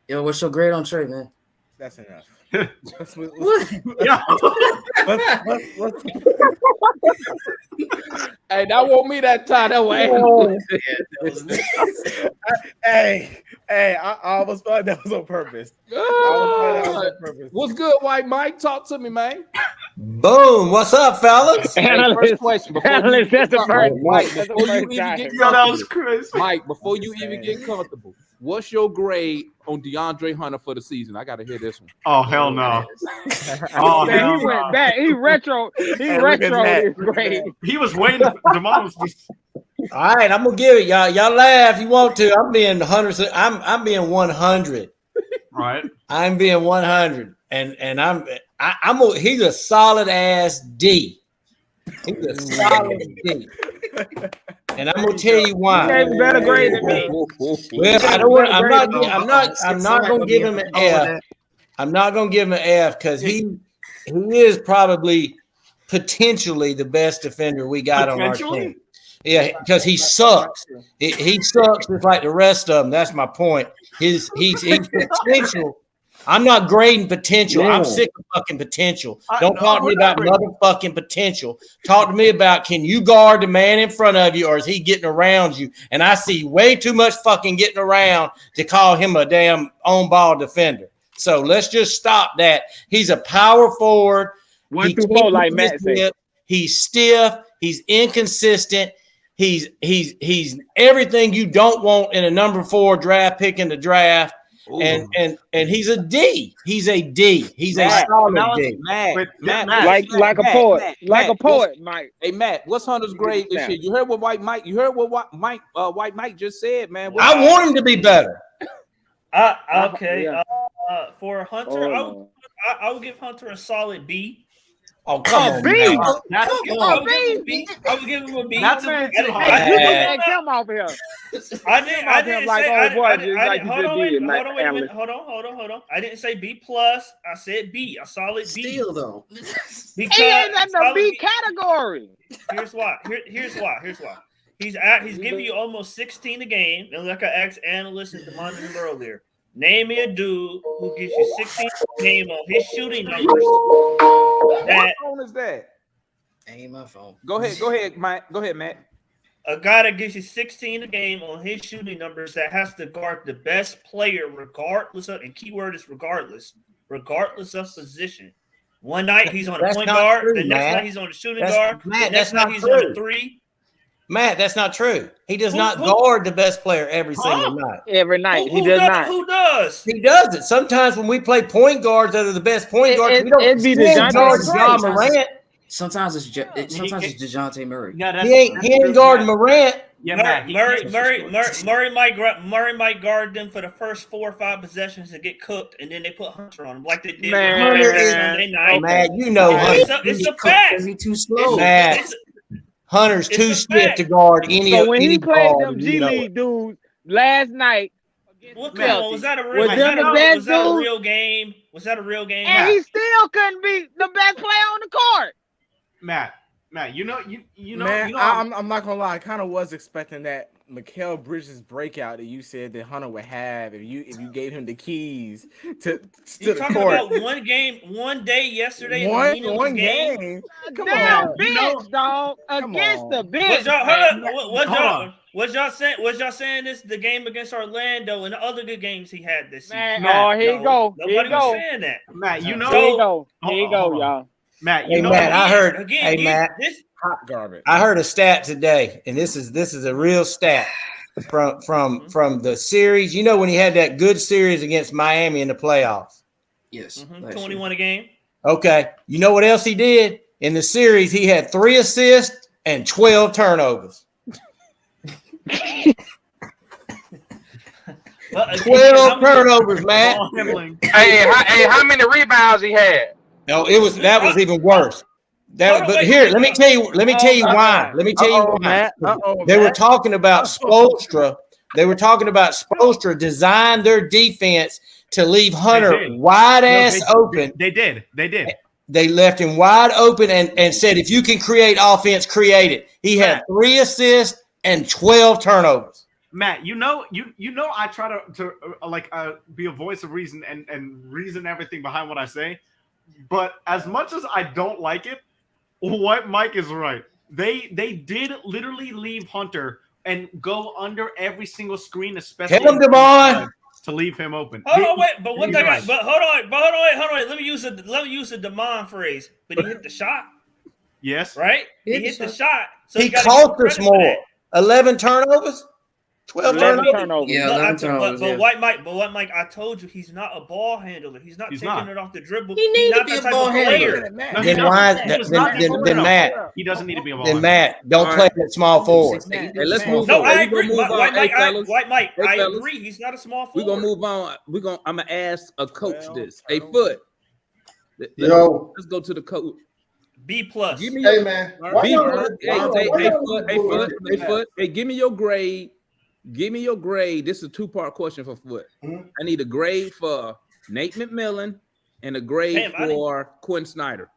Yo, what's your grade on Trae, man? That's enough. Yeah. Let's Hey, that won't me that time. That way. hey, I almost felt like that was on purpose. I almost felt like that was on purpose. What's good, White Mike? Talk to me, man. Boom. What's up, fellas? Hey, first question before you Analyst, that's the first. Mike, That's the before you first even time. get Yo, that was comfortable, crazy. Mike, before you even get comfortable, what's your grade on DeAndre Hunter for the season? I gotta hear this one. Oh, hell no. Oh, Oh, hell he no. went back. He retro. He look at retro that. his grade. He was waiting. Demond was just. All right, I'm gonna give it y'all. Y'all laugh if you want to. I'm being 100. I'm being 100. Right. I'm being 100, and he's a solid ass D. He's a solid D. And I'm gonna tell you why. He gave a better grade than me. Well, I don't want. I'm not gonna give him an F. I'm not gonna give him an F because he is probably potentially the best defender we got on our team. Yeah, because he sucks. He sucks just like the rest of them. That's my point. He's potential. I'm not grading potential. Yeah. I'm sick of fucking potential. Don't talk to me about motherfucking potential. Talk to me about, can you guard the man in front of you, or is he getting around you? And I see way too much fucking getting around to call him a damn on-ball defender. So let's just stop that. He's a power forward. 1 through 4, like Matt said. He's stiff. He's inconsistent. He's everything you don't want in a number 4 draft pick in the draft. Ooh. And he's a D. He's a D. He's a solid D. Matt, like a poet, Mike. Hey Matt, what's Hunter's grade this year? You heard what White Mike? You heard what White Mike just said, man. I want him to be better. Okay. For Hunter, I would give Hunter a solid B. Oh, come on, B. Man. I would give him a B. That's a bit too high. Hey, come off here. I didn't say. Hold on. I didn't say B plus. I said B. A solid B. Still though. He ain't in the B category. Here's why. He's giving you almost 16 a game. And like I asked analysts and demanded earlier, name me a dude who gives you 16 a game on his shooting numbers. What phone is that? Ain't my phone. Go ahead, Mike. Go ahead, Matt. A guy that gives you 16 a game on his shooting numbers that has to guard the best player regardless of, and keyword is regardless of position. One night he's on a point guard, true, the next Matt. night he's on a shooting guard, Matt, the next that's night not he's true. on a 3. Matt, that's not true. He does not guard the best player every single night. Every night. Who does? Who does? He does it. Sometimes when we play point guards that are the best point guards, we don't be guard John Morant. Sometimes it's DeJounte Murray. Yeah, He ain't guarding Morant. Yeah, Matt. Murray might guard them for the first 4 or 5 possessions and get cooked, and then they put Hunter on him like they did. Sunday night. Man, you know Hunter. It's a fact. He's too slow. Hunter's too stiff to guard any. So when he played guard, them G League dudes last night, was that a real game? Was that a real game? And he still couldn't be the best player on the court. Matt, I'm not gonna lie. I kind of was expecting that Mikal Bridges breakout that you said that Hunter would have if you gave him the keys to You're the talking court. about one day yesterday. One game. Come Damn, on, bitch, dog, against the bench. Was y'all saying this the game against Orlando and the other good games he had this season? Here you go. Nobody was saying that. Matt, Here you go, y'all. Matt, Matt, I heard. Matt, hot garbage. I heard a stat today, and this is a real stat from the series. You know when he had that good series against Miami in the playoffs. Yes, 21 a game. Okay, you know what else he did in the series? He had 3 assists and 12 turnovers. 12 turnovers, man. Hey, how many rebounds he had? No, that was even worse. But here, let me tell you why. Let me tell you why. They were talking about Spoelstra. They were talking about Spoelstra designed their defense to leave Hunter wide ass open. They did. They left him wide open and said, if you can create offense, create it. He had 3 assists and 12 turnovers. Matt, I try to be a voice of reason and reason everything behind what I say. But as much as I don't like it, what Mike is right. They did literally leave Hunter and go under every single screen, especially to leave him open. Hold on, wait, but what they got? But hold on. Let me use the Demond phrase. But he hit the shot. Yes. Right? He hit the shot. So he cost us more. 11 turnovers? 12 turnovers. Yeah, 11 turnovers. But White Mike, I told you he's not a ball handler. He's not taking it off the dribble. He needs to be a ball handler. Then Matt. He doesn't need to be a ball handler. Then Matt, don't play that small forward. Hey, let's move on. No, I agree. White Mike, I agree. He's not a small forward. We're gonna move on. I'm gonna ask a coach this. Hey, Foot. Yo. Let's go to the coach. B plus. Give me Hey your man, Hey, give me your grade. Give me your grade. This is a two-part question for Foot. Mhm. I need a grade for Nate McMillan and a grade for Quinn Snyder.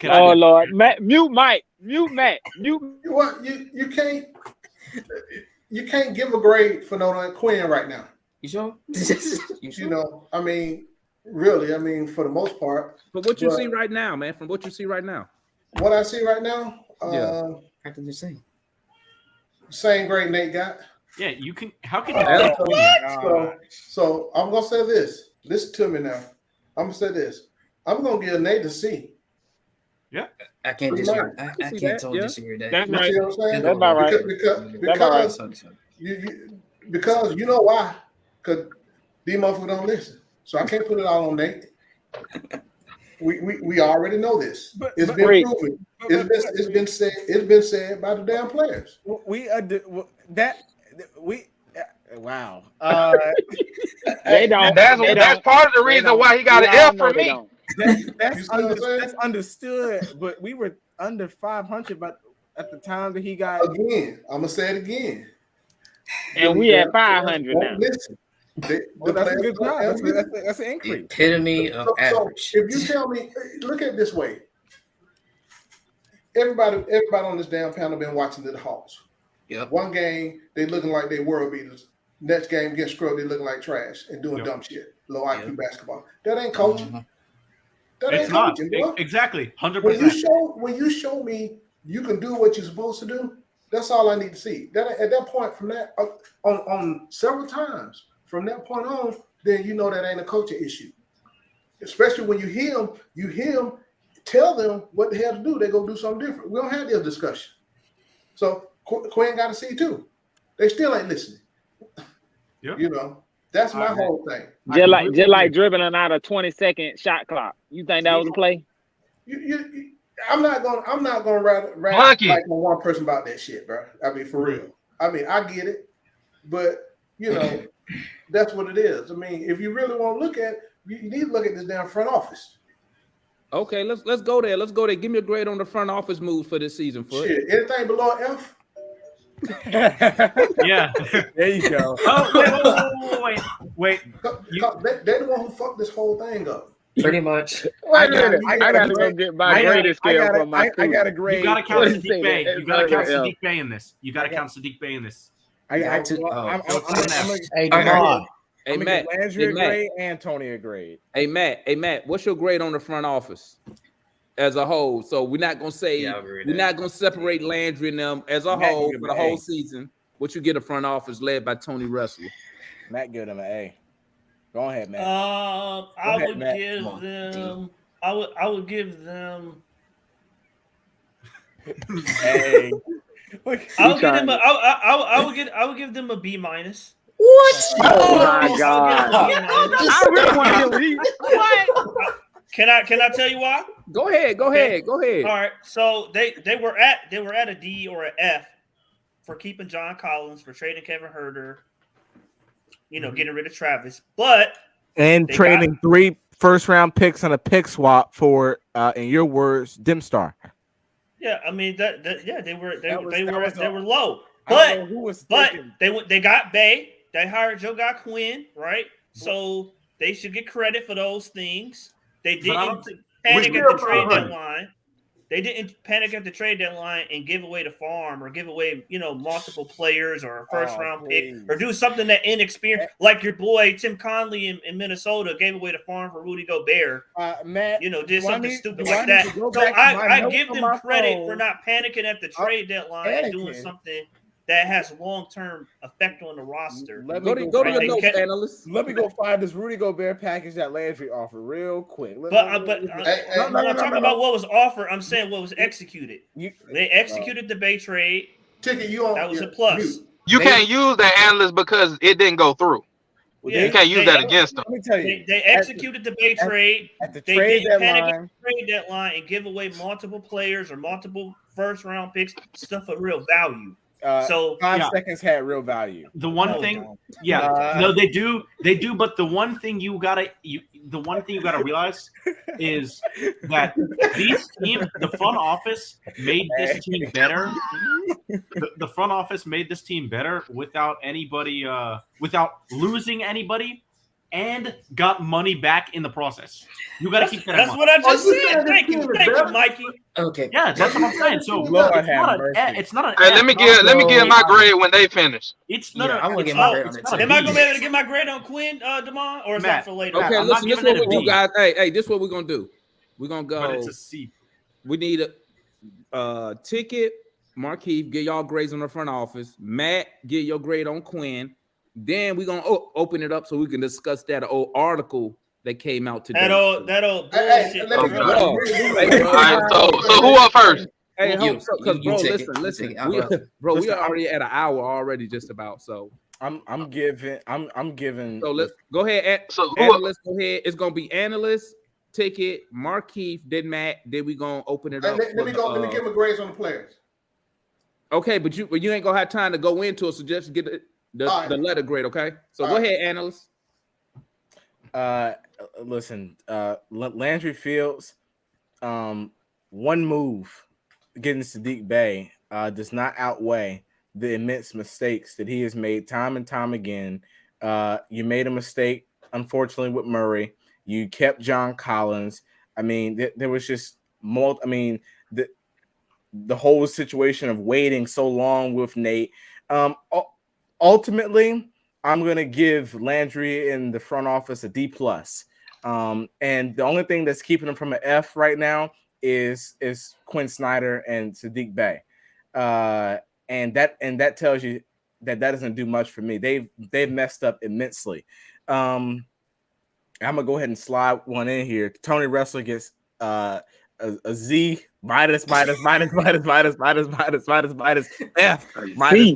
Oh Lord, mute Mike, mute Matt, mute. What you can't give a grade for no Quinn right now. You sure? You know, I mean, really, I mean, for the most part. But what you see right now, man, from what you see right now. What I see right now, practically same grade Nate got. Yeah, you can. How can you? So I'm gonna say this. Listen to me now. I'm gonna say this. I'm gonna give Nate a C. Yeah, I can't disagree. I can't totally disagree with that. That's You right. see what I'm saying? That's about right. Because you know why? Because these motherfuckers don't listen. So I can't put it all on Nate. We already know this. It's been proven. It's been said by the damn players. Wow. They don't. That's part of the reason why he got an F from me. That's understood, but we were under 500 at the time that he got. Again, I'm gonna say it again. And we at 500 now. Listen. That's a good job. That's an increase. Epitome of average. If you tell me, look at it this way. Everybody on this damn panel been watching the Hawks. Yep. One game, they looking like they world beaters. Next game, get scrubbed, they looking like trash and doing dumb shit. Low IQ basketball. That ain't coaching. That ain't coaching, bro. Exactly. 100%. When you show me you can do what you're supposed to do, that's all I need to see. That at that point, from that on several times, from that point on, then you know that ain't a coaching issue. Especially when you hear him tell them what the hell to do. They go do something different. We don't have this discussion. So Quinn got to see too. They still ain't listening. Yeah. You know, that's my whole thing. Just like dribbling out a 20-second shot clock. You think that was a play? I'm not gonna rap like on one person about that shit, bro. I mean, for real. I mean, I get it, but you know, that's what it is. I mean, if you really want to look at, you need to look at this damn front office. Okay, let's go there. Let's go there. Give me a grade on the front office moves for this season, Foot. Shit, anything below F. Yeah, there you go. Wait. They're the one who fucked this whole thing up. Pretty much. I gotta go get my grading scale from my I got a grade. You gotta count Sadiq Bey. You gotta count Sadiq Bey in this. Hey, Matt. Landry a grade and Tony a grade. Hey Matt, what's your grade on the front office as a whole? So we're not gonna say we're not gonna separate Landry and them as a whole for the whole season. What you get a front office led by Tony Russell? Matt give them an A. Go ahead, Matt. I would give them. Hey. I would give them a B minus. What? Oh my God! I really want to hear what? Can I tell you why? Go ahead. All right. So they were at a D or an F for keeping John Collins, for trading Kevin Huerter, getting rid of Travis, and trading 3 first-round picks and a pick swap for, in your words, Dimstar. Yeah, I mean they were low, but they got Bay. They hired Joe Quinn, right? So they should get credit for those things. They didn't panic at the trade deadline. They didn't panic at the trade deadline and give away the farm or give away, multiple players or a first-round pick or do something that inexperienced, like your boy Tim Conley in Minnesota gave away the farm for Rudy Gobert. Matt, did something stupid like that. So I give them credit for not panicking at the trade deadline and doing something that has long-term effect on the roster. Go to your notes, analyst. Let me go find this Rudy Gobert package that Landry offered real quick. I'm not talking about what was offered. I'm saying what was executed. They executed the Bay trade. That was a plus. You can't use that analyst because it didn't go through. You can't use that against them. Let me tell you, they executed the Bay trade. They didn't panic at the trade deadline and give away multiple players or multiple first-round picks, stuff of real value. So 5 seconds had real value. The one thing, no, they do. But the one thing you gotta the one thing you got to realize is that the front office made this team better. The front office made this team better without anybody, without losing anybody, and got money back in the process. You got to keep that in That's mind. what I just said. Thank you, Mikey. Okay. Yeah, that's what I'm saying. So Lord it's have not mercy. it's not an. Hey, let me get my grade when they finish. It's Yeah, not. I want to it's get my not- grade on it's it not a too. Am I gonna be B. able to get my grade on Quinn, Damon, or is Matt, that for later? Okay, I'm not listen. This is giving what it a we do, B. guys. Hey, this is what we're gonna do. We're gonna But it's go. a C. We need a ticket. Markeith, get y'all grades on the front office. Matt, get your grade on Quinn. Then we're gonna open it up so we can discuss that old article that came out today. That old Hey, bullshit. let me Okay. Bro, hey, hey, bro, All right, so who up first? hey, You- because you bro, take it. listen, You take it. we Listen, are already at an hour already, just about. So I'm giving. So let's go ahead. So who? Analyst, go ahead. It's gonna be analyst, ticket, Markeith, then Matt. Then we gonna open it up. let me go. Let me give my grades on the players. Okay, but you ain't gonna have time to go into it. So just get the letter grade. Okay. So go ahead, analyst. Listen, Landry Fields, one move getting Sadiq Bey does not outweigh the immense mistakes that he has made time and time again. You made a mistake, unfortunately, with Murray. You kept John Collins. I mean, there was just more. I mean, the whole situation of waiting so long with Nate. Ultimately, I'm gonna give Landry in the front office a D+. And the only thing that's keeping him from an F right now is Quinn Snyder and Sadiq Bey. And that tells you that doesn't do much for me. They've messed up immensely. I'm gonna go ahead and slide one in here. Tony Wrestler gets a Z minus F minus.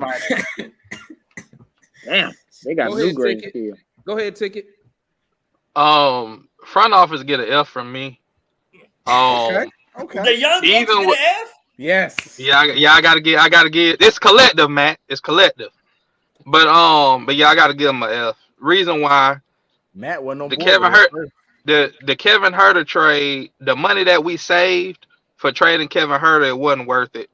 Damn, they got Go new ahead, grades ticket. here. Go ahead, ticket. Front office get an F from me. Okay. The young bucks Even get with- an F. Yes. I gotta get. It's collective, Matt. It's collective. But yeah, I gotta give him an F. Reason why Matt wasn't on the board Kevin with it. Hurt, the Kevin Herter trade, the money that we saved for trading Kevin Herter, it wasn't worth it.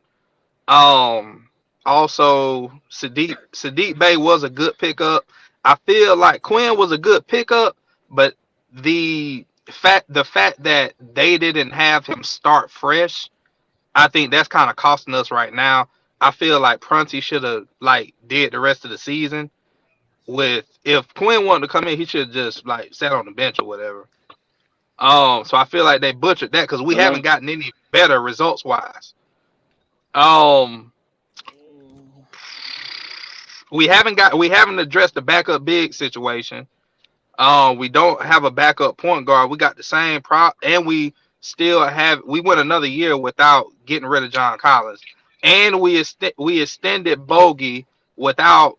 Also Sadiq Bey was a good pickup. I feel like Quinn was a good pickup, but the fact that they didn't have him start fresh, I think that's kind of costing us right now. I feel like Prunty should have did the rest of the season. If Quinn wanted to come in, he should have just sat on the bench or whatever. So I feel like they butchered that because we haven't gotten any better results wise. We haven't addressed the backup big situation. We don't have a backup point guard. We got the same and we went another year without getting rid of John Collins, and we extended Bogey without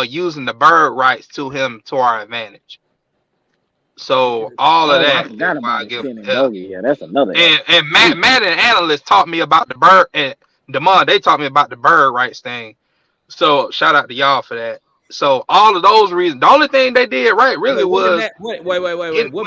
using the bird rights to him to our advantage. So all of that, Yeah, that's another. and Matt and analysts taught me about the bird, and Damon, they taught me about the bird rights thing. So shout out to y'all for that. So all of those reasons, the only thing they did right really was Wait. What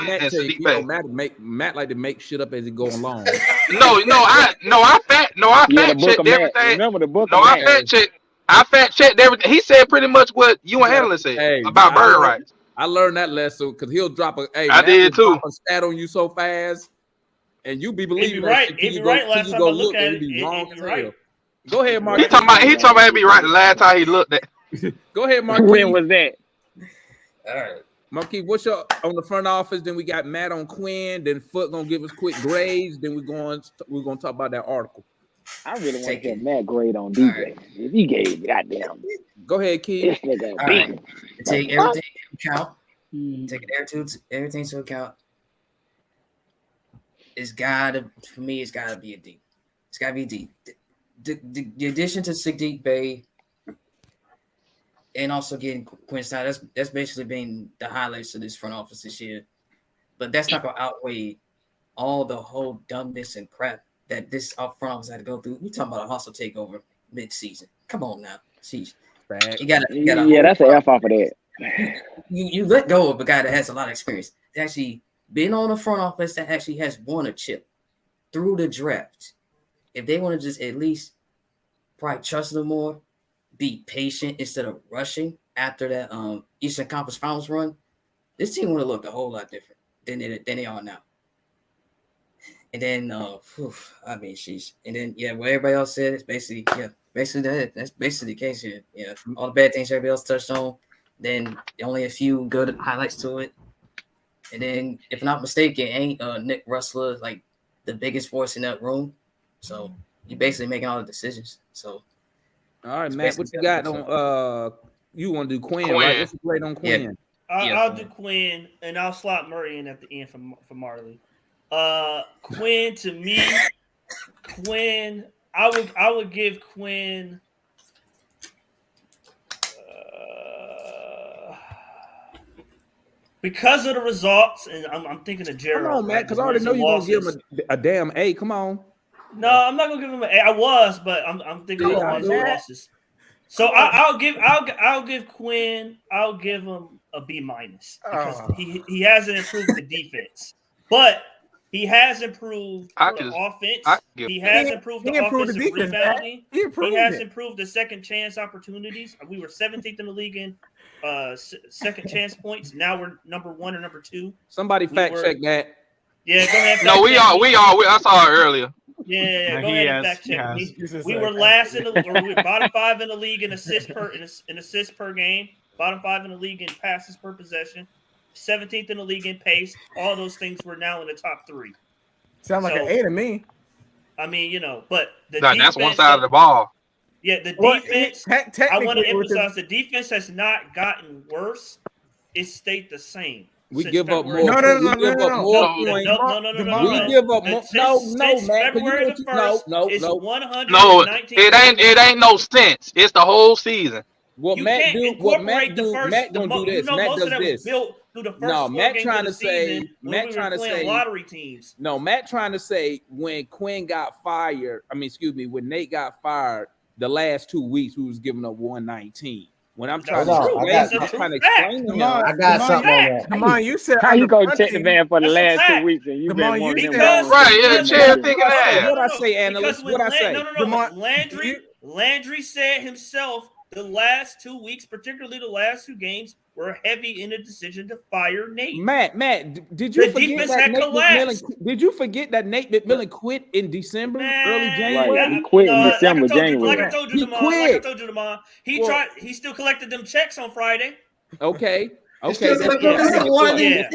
Matt tell you? You know, Matt like to make shit up as he go along. I fact checked everything. Remember the book? I fact checked everything. He said pretty much what you and analysts said about bird rights. I learned that lesson because he'll drop a. Hey, I did too. Drop a stat on you so fast, and you be believing that shit. If you're right, last time I looked at it, you're right. Go ahead, Mark. He talking about it be right the last time he looked at. Go ahead, Mark. When was that? All right. Marquis, what's your on the front office? Then we got Matt on Quinn. Then Foot gonna give us quick grades. Then we're gonna talk about that article. I really want to get Matt grade on DJ. If he gave goddamn. Go ahead, Keith. All right. Take everything into account. Take everything into account. For me, it's gotta be a D. It's gotta be a D. The addition to Sadiq Bey and also getting Quinn Snyder, that's basically been the highlights of this front office this year. But that's not gonna outweigh all the whole dumbness and crap that this front office had to go through. We talking about a hostile takeover mid-season. Come on now, jeez. You gotta that's an F off of that. You let go of a guy that has a lot of experience. actually been on a front office that actually has won a chip through the draft. If they want to just at least probably trust them more, be patient instead of rushing after that Eastern Conference Finals run, this team would have looked a whole lot different than they are now. And then, I mean, and then, what everybody else said is basically that's basically the case here. Yeah, all the bad things everybody else touched on, then only a few good highlights to it. And then, if I'm not mistaken, ain't Nick Rustler like the biggest voice in that room? So he basically making all the decisions. So, all right, Matt, what you got on? You want to do Quinn, right? What's the grade on Quinn? I'll do Quinn, and I'll slot Murray in at the end for Marley. Quinn, to me, I would give Quinn. Because of the results, and I'm thinking of Gerald. Come on, Matt, because I already know you're gonna give him a damn A. Come on. No, I'm not gonna give him an A. I was, but I'm thinking of wins and losses. So I'll give Quinn. I'll give him a B- because he hasn't improved the defense, but he has improved the offense. He has improved the offensive rebounding. He has improved the second chance opportunities. We were 17th in the league in second chance points. Now we're number 1 or number 2. Somebody fact check that. Yeah, go ahead. No, we are. I saw it earlier. Yeah. Go ahead and fact check me. We were last we were bottom 5 in the league in assists per game. Bottom 5 in the league in passes per possession. 17th in the league in pace. All those things were now in the top 3. Sound like an A to me. I mean, but that's one side of the ball. Yeah, the defense. I want to emphasize the defense has not gotten worse. It stayed the same. We give up more. No. We give up more points. We give up more. No, Matt. February the 1st, it's 119. No, it ain't no sense. It's the whole season. What Matt do? Matt gonna do this. Matt does this. No, Matt trying to say. Matt trying to say lottery teams. No, Matt trying to say when Quinn got fired. When Nate got fired, the last 2 weeks we was giving up 119. When I'm trying to explain, I got something on that. Come on, you said how you gonna check the man for the last 2 weeks and you been one of them right? Yeah, chair thinking that. What I say, analyst? What I say? No. Landry said himself the last 2 weeks, particularly the last 2 games, were heavy in the decision to fire Nate. Matt, did you forget that Nate McMillan? Did you forget that Nate McMillan quit in December, early January? Right, he quit in December, January. Like I told you, Demond. He still collected them checks on Friday. Okay. He's still collecting.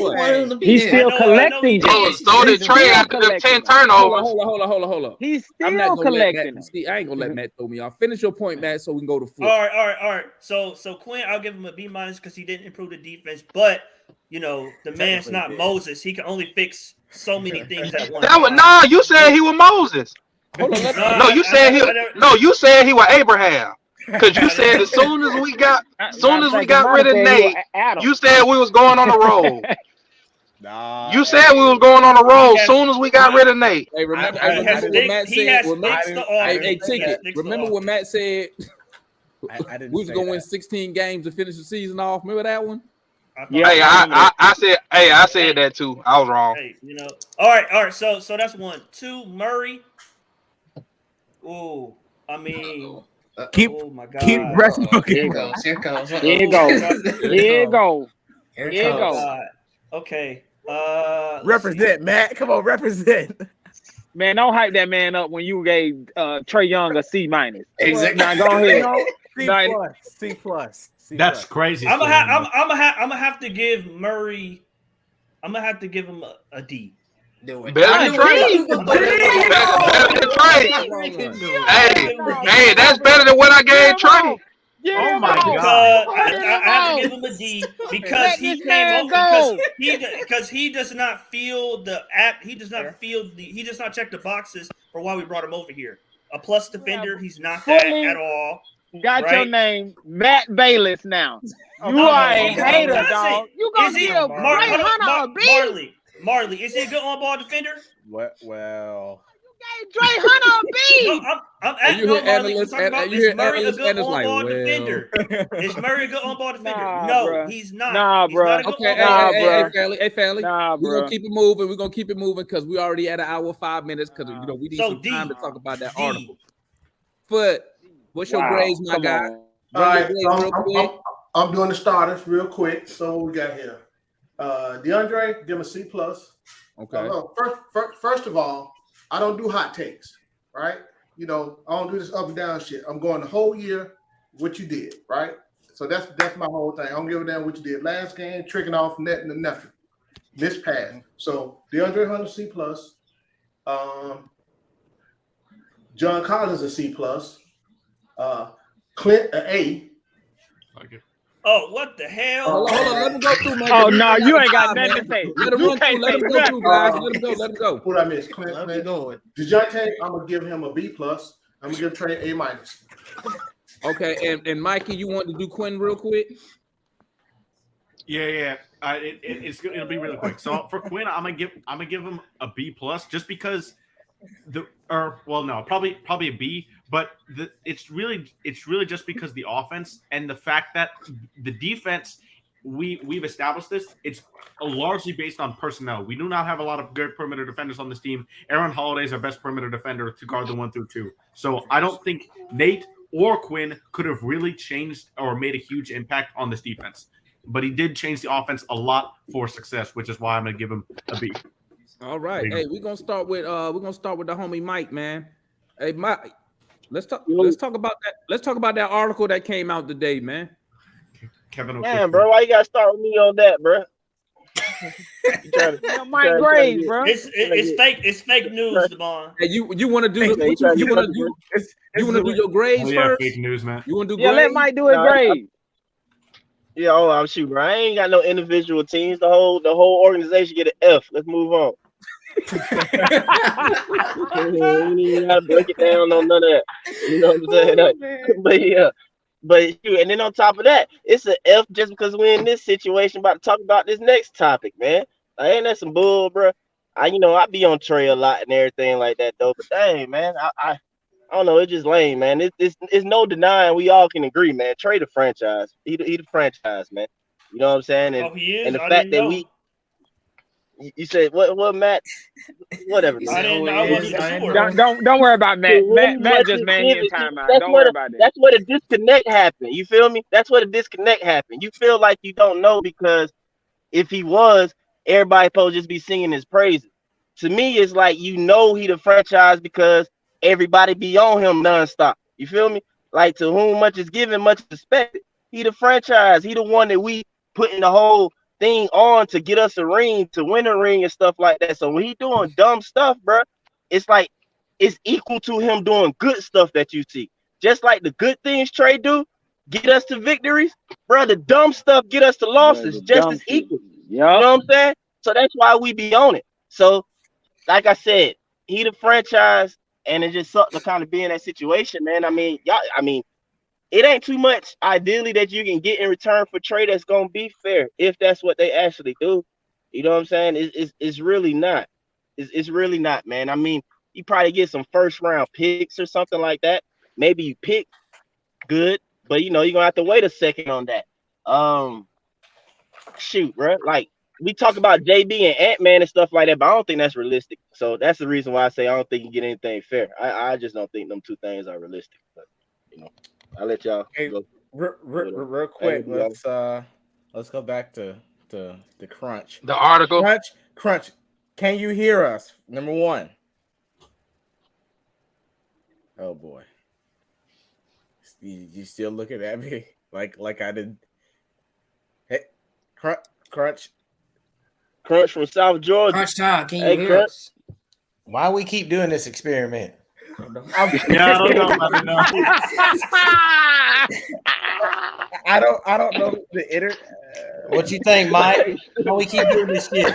So did Trae after the 10 turnovers. Hold on. He's still collecting. See, I ain't gonna let Matt throw me off. Finish your point, Matt, so we can go to Flip. All right. So Quinn, I'll give him a B- because he didn't improve the defense, but the man's not Moses. He can only fix so many things at once. You said he was Moses. You said he was Abraham. Because you said as soon as we got rid of Nate, you said we was going on a roll. You said we was going on a roll as soon as we got rid of Nate. Hey, remember what Matt said? Remember what Matt said? We was going to win 16 games to finish the season off. Remember that one? I said that too. I was wrong. Hey, All right. So that's 1. 2, Murray. Oh, I mean. Keep pressing. Here it goes. Okay. Represent, Matt. Come on, represent. Man, don't hype that man up when you gave Trae Young a C-. Exactly. Now go ahead. C+. That's crazy. I'm gonna have to give Murray. I'm gonna have to give him a D. Better than Trae. Hey, that's better than what I gave Trae. Oh my God! I have to give him a D because he came over because he does not feel the app. He does not check the boxes for why we brought him over here. A plus defender, he's not that at all. Got your name, Matt Bayless. Now you are a hater, dog. You gonna give Ray Hunter a B? Marley, is he a good on-ball defender? Well, you Dre Hunter on B. I'm And you no, hear Marley, analysts, talking about and you is hear Murray a analysts, good and it's like, on-ball well, defender? Is Murray a good on-ball defender? Nah, No, bruh. he's not. Nah, He's not a bruh. good okay, on-ball bruh. hey, family. Nah, We're gonna bro. keep it moving. We're gonna keep it moving because we already at an hour 5 minutes because we need So some time to D. talk about that D. article. Foot, what's your Wow. grades, my Come guy? on. All Run your right, grades real quick. I'm doing the starters real quick. So what we got here. DeAndre, give him a C plus. Okay. First of all, I don't do hot takes, right? I don't do this up and down shit. I'm going the whole year what you did, right? So that's my whole thing. I don't give a damn what you did last game, tricking off net and nothing. Missed pass. So DeAndre Hunter C plus. John Collins a C plus. Clint an A. Okay. Oh, what the hell? Hold on. Let him go through, man. Oh no, you ain't got nothing to say. Let him You run through. can't Let say him go nothing. through, guys. Let him go. What I miss? Clint. Love you going. DeJounte, I'm gonna give him a B plus. I'm gonna give Trae A minus. Okay, and Mikey, you want to do Quinn real quick? Yeah. It'll be really quick. So for Quinn, I'm gonna give him a B plus just because probably a B, but it's really just because the offense and the fact that the defense we've established this. It's largely based on personnel. We do not have a lot of good perimeter defenders on this team. Aaron Holiday is our best perimeter defender to guard the 1 through 2. So I don't think Nate or Quinn could have really changed or made a huge impact on this defense. But he did change the offense a lot for success, which is why I'm gonna give him a B. All right. Hey, we're gonna start with the homie Mike, man. Hey, Mike, let's talk about that. Let's talk about that article that came out today, man. Kevin Man, bro, why you gotta start with me on that, bro? Mike Graves, bro. It's fake news, Devon. Hey, you want to do your grades first? Fake news, man. You want to do Yeah, grades? let Mike do his grades. Yeah, I'm shooting, bro. I ain't got no individual teams. The whole organization get an F. Let's move on. We ain't gotta break it down on none of that. You know what I'm saying? But yeah. But shoot, and then on top of that, it's an F just because we're in this situation about to talk about this next topic, man. Ain't that some bull, bro? I be on Trae a lot and everything like that, though. But dang, man, I don't know. It's just lame, man. It's no denying. We all can agree, man. Trae the franchise. He the franchise, man. You know what I'm saying? And, he is. and the fact that you said what, Matt? Whatever. I didn't know. I wasn't sure. Don't worry about Matt. Matt just made his timeout. Don't worry about that. That's where the disconnect happened. You feel me? That's where the disconnect happened. You feel like you don't know because if he was, everybody supposed to just be singing his praises. To me, it's like he the franchise because everybody be on him nonstop. You feel me? Like to whom much is given, much is expected. He the franchise. He the one that we putting the whole thing on to get us a ring, to win a ring and stuff like that. So when he doing dumb stuff, bro, it's like it's equal to him doing good stuff that you see. Just like the good things Trae do get us to victories, bro. The dumb stuff get us to losses, just as equal. You know what I'm saying? So that's why we be on it. So, like I said, he the franchise, and it just sucks to kind of be in that situation, man. I mean, it ain't too much ideally that you can get in return for Trae that's gonna be fair if that's what they actually do. You know what I'm saying? It's really not. It's really not, man. I mean, you probably get some first round picks or something like that. Maybe you pick good, but you're gonna have to wait a second on that. Shoot, bro. Like we talk about JB and Ant-Man and stuff like that, but I don't think that's realistic. So that's the reason why I say I don't think you get anything fair. I just don't think them two things are realistic. But I'll let y'all go. Real quick, let's go back to the crunch. The article. Crunch. Can you hear us? Number one. Oh boy. You still looking at me like I did. Hey, Crunch. Crunch from South Georgia. Crunch time. Can you hear us? Why we keep doing this experiment? I don't know. I don't know the What you think, Mike? Why we keep doing this shit?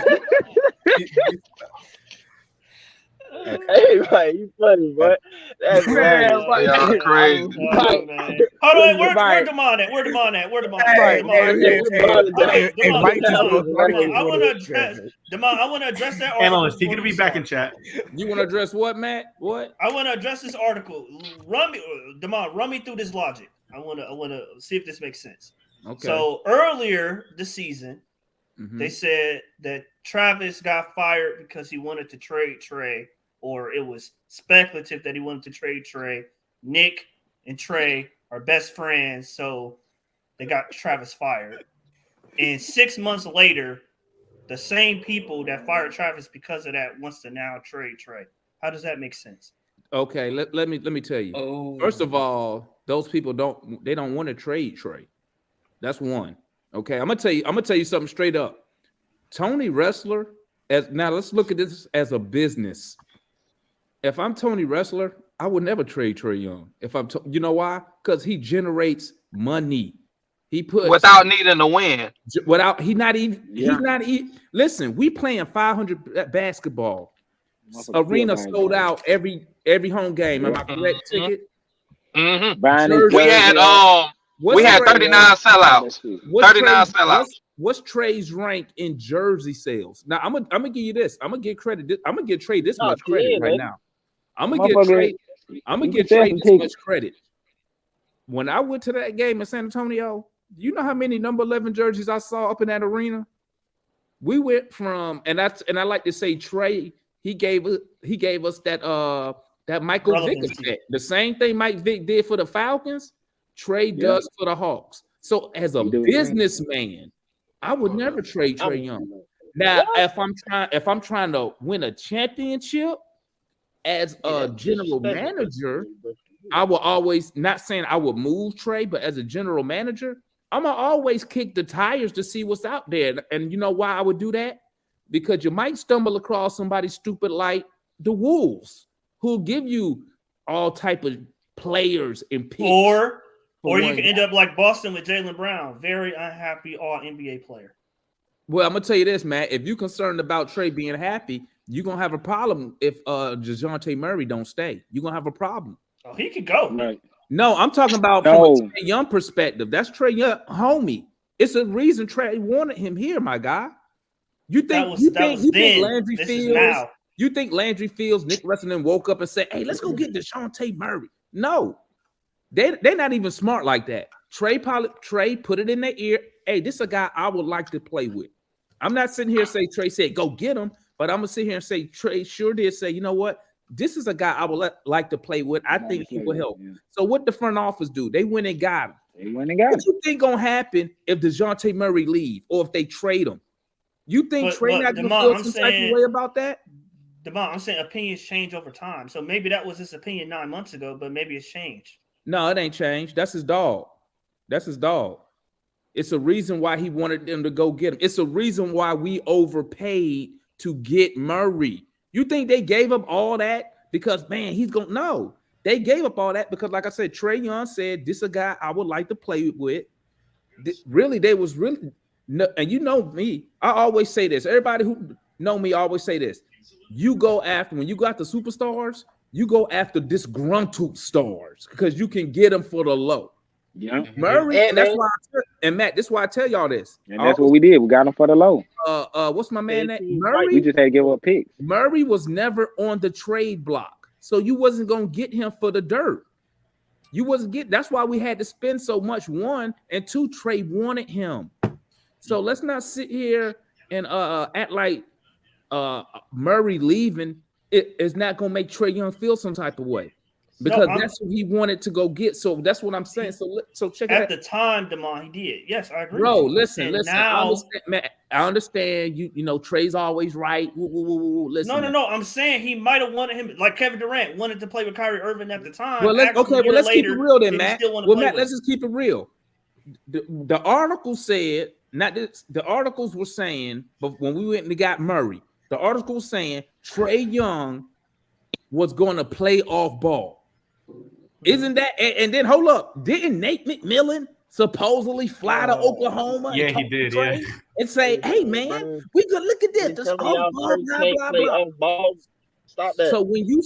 Everybody, you funny, boy. That's hilarious. Y'all crazy. Oh, man. Hold on, where Demond at? Where Demond at? Where Demond at? Hey, Demond, Demond, I want to address Demond. I want to address that article. Analyst, he gonna be back in chat. You want to address what, Matt? What? I want to address this article. Demond, run me through this logic. I want to see if this makes sense. Okay. So earlier this season, they said that Travis got fired because he wanted to trade Trae, or it was speculative that he wanted to trade Trae. Nick and Trae are best friends, so they got Travis fired. And 6 months later, the same people that fired Travis because of that wants to now trade Trae. How does that make sense? Okay, let me tell you. Oh. First of all, those people don't want to trade Trae. That's one. Okay, I'm gonna tell you something straight up. Tony Wrestler, now let's look at this as a business. If I'm Tony Wrestler, I would never trade Trae Young. You know why? Because he generates money. He puts without needing to win. Listen, we playing 500 basketball. Arena sold out every home game. Am I correct? Ticket. We had 39 sellouts. 39 sellouts. What's Trae's rank in jersey sales? Now I'm gonna give you this. I'm gonna give credit. I'm gonna give Trae this much credit right now. I'm gonna give Trae this much credit. When I went to that game in San Antonio, you know how many number 11 jerseys I saw up in that arena? We went from, and I like to say Trae, he gave us that Michael Vick effect. The same thing Mike Vick did for the Falcons, Trae does for the Hawks. So as a businessman, I would never trade Trae Young. Now, if I'm trying to win a championship as a general manager, I will always, not saying I would move Trae, but as a general manager, I'm gonna always kick the tires to see what's out there. And you know why I would do that? Because you might stumble across somebody stupid like the Wolves, who'll give you all type of players and picks. Or you can end up like Boston with Jaylen Brown, very unhappy All-NBA player. Well, I'm gonna tell you this, Matt. If you're concerned about Trae being happy, you're gonna have a problem if DeJounte Murray don't stay. You're gonna have a problem. Oh, he could go. Right. No, I'm talking about from a Trae Young perspective. That's Trae Young, homie. It's a reason Trae wanted him here, my guy. You think Landry Fields? You think Landry Fields, Nick Wrestling woke up and said, "Hey, let's go get DeJounte Murray"? No, they're not even smart like that. Trae put it in their ear. Hey, this is a guy I would like to play with. I'm not sitting here saying Trae said go get him, but I'm gonna sit here and say Trae sure did say, you know what? This is a guy I would like to play with. I think he will help. Yeah. So what the front office do? They went and got him. What you think gonna happen if DeJounte Murray leave or if they trade him? You think Trae not gonna feel some type of way about that? Demond, I'm saying opinions change over time. So maybe that was his opinion 9 months ago, but maybe it's changed. No, it ain't changed. That's his dog. That's his dog. It's a reason why he wanted them to go get him. It's a reason why we overpaid to get Murray. You think they gave up all that because, man, he's going to know. They gave up all that because, like I said, Trae Young said, this is a guy I would like to play with. Really, they was really, and you know me, I always say this. Everybody who know me always say this. You go after, when you got the superstars, you go after disgruntled stars because you can get them for the low. Yeah, Murray, and that's why Matt, this is why I tell y'all this. And that's what we did. We got him for the low. What's my man name? Murray. We just had to give up picks. Murray was never on the trade block, so you wasn't gonna get him for the dirt. You wasn't getting. That's why we had to spend so much. One and two, Trae wanted him. So let's not sit here and act like Murray leaving is not gonna make Trae Young feel some type of way. Because that's what he wanted to go get. So that's what I'm saying. So check it out. At the time, Demond, he did. Yes, I agree. Bro, listen. Now, I understand. You know, Trae's always right. Listen. No. I'm saying he might have wanted him, like Kevin Durant wanted to play with Kyrie Irving at the time. Well, let's keep it real then, Matt. Well, Matt, let's just keep it real. The article said, not this, the articles were saying, but when we went and got Murray, the article was saying Trae Young was going to play off ball. Isn't that? And then hold up, didn't Nate McMillan supposedly fly to Oklahoma? Yeah, he did. Yeah, and say, "Hey, man, we could look at this. Stop that. So when you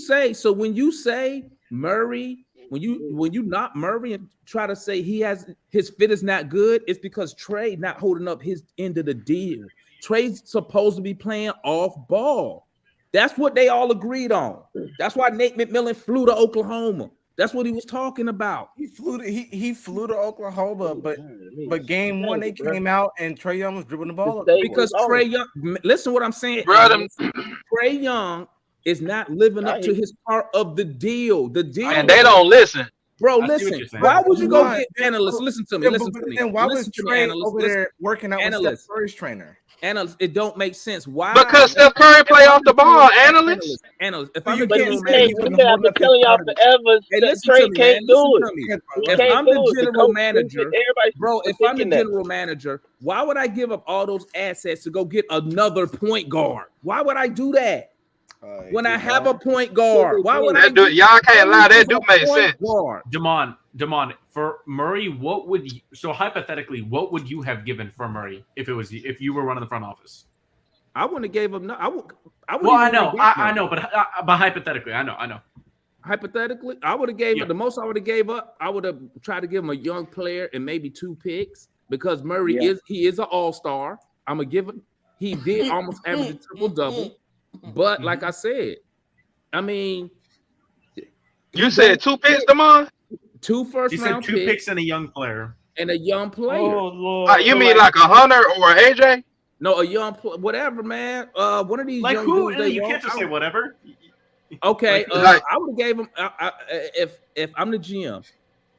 say Murray, when you knock Murray and try to say his fit is not good, it's because Trae not holding up his end of the deal. Trae's supposed to be playing off ball. That's what they all agreed on. That's why Nate McMillan flew to Oklahoma. That's what he was talking about. He flew to Oklahoma, but game one they came out and Trae Young was dribbling the ball up. Because Trae Young, listen what I'm saying. Brother. Trae Young is not living up to his part of the deal. The deal, And they don't listen. Bro, listen. Why would you go get analysts? Listen to me. Listen to me. And why was Trae over there working out with Steph Curry's trainer? Analysts, it don't make sense. Why? Because Steph Curry play off the ball. Analysts. If I'm the general manager, I've been telling y'all forever that Trae can't do it. If I'm the general manager, bro, if I'm the general manager, why would I give up all those assets to go get another point guard? Why would I do that? When I have a point guard, why would I do it? Y'all can't lie, that do make sense. Demond, for Murray, what would you, so hypothetically, what would you have given for Murray if you were running the front office? I wouldn't have gave him. I would. Well, I know, but hypothetically, I know. Hypothetically, I would have gave the most. I would have gave up. I would have tried to give him a young player and maybe 2 picks because Murray is an all-star. I'm gonna give him. He did almost average a triple-double. But like I said, I mean, you said 2 picks, Damon? 2 first-round picks. 2 picks and a young player. Oh, Lord. You mean like a Hunter or AJ? No, a young whatever, man. One of these like young who? dudes You can't just say whatever. Okay, I would have gave him if I'm the GM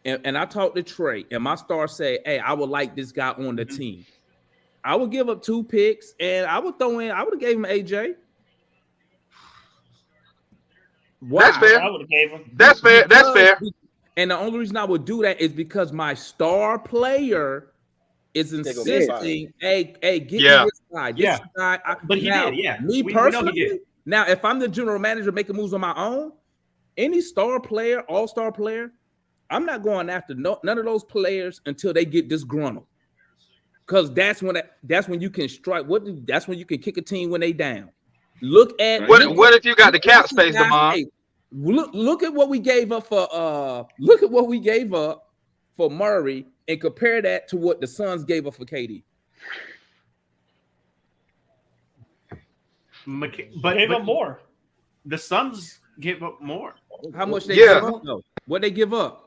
and I talk to Trae and my star say, "Hey, I would like this guy on the team." I would give up 2 picks and I would have gave him AJ. Why? That's fair. I would have gave him. That's fair. That's fair. And the only reason I would do that is because my star player is insisting, hey, get me this guy. This guy. But he did, yeah. Me personally, now if I'm the general manager making moves on my own, any star player, all-star player, I'm not going after none of those players until they get disgruntled. Because that's when you can strike. That's when you can kick a team when they down. Look at what if you got the cap space, Damon? Look at what we gave up for Murray and compare that to what the Suns gave up for KD. But gave up more. The Suns gave up more. How much they give up? No. What they give up?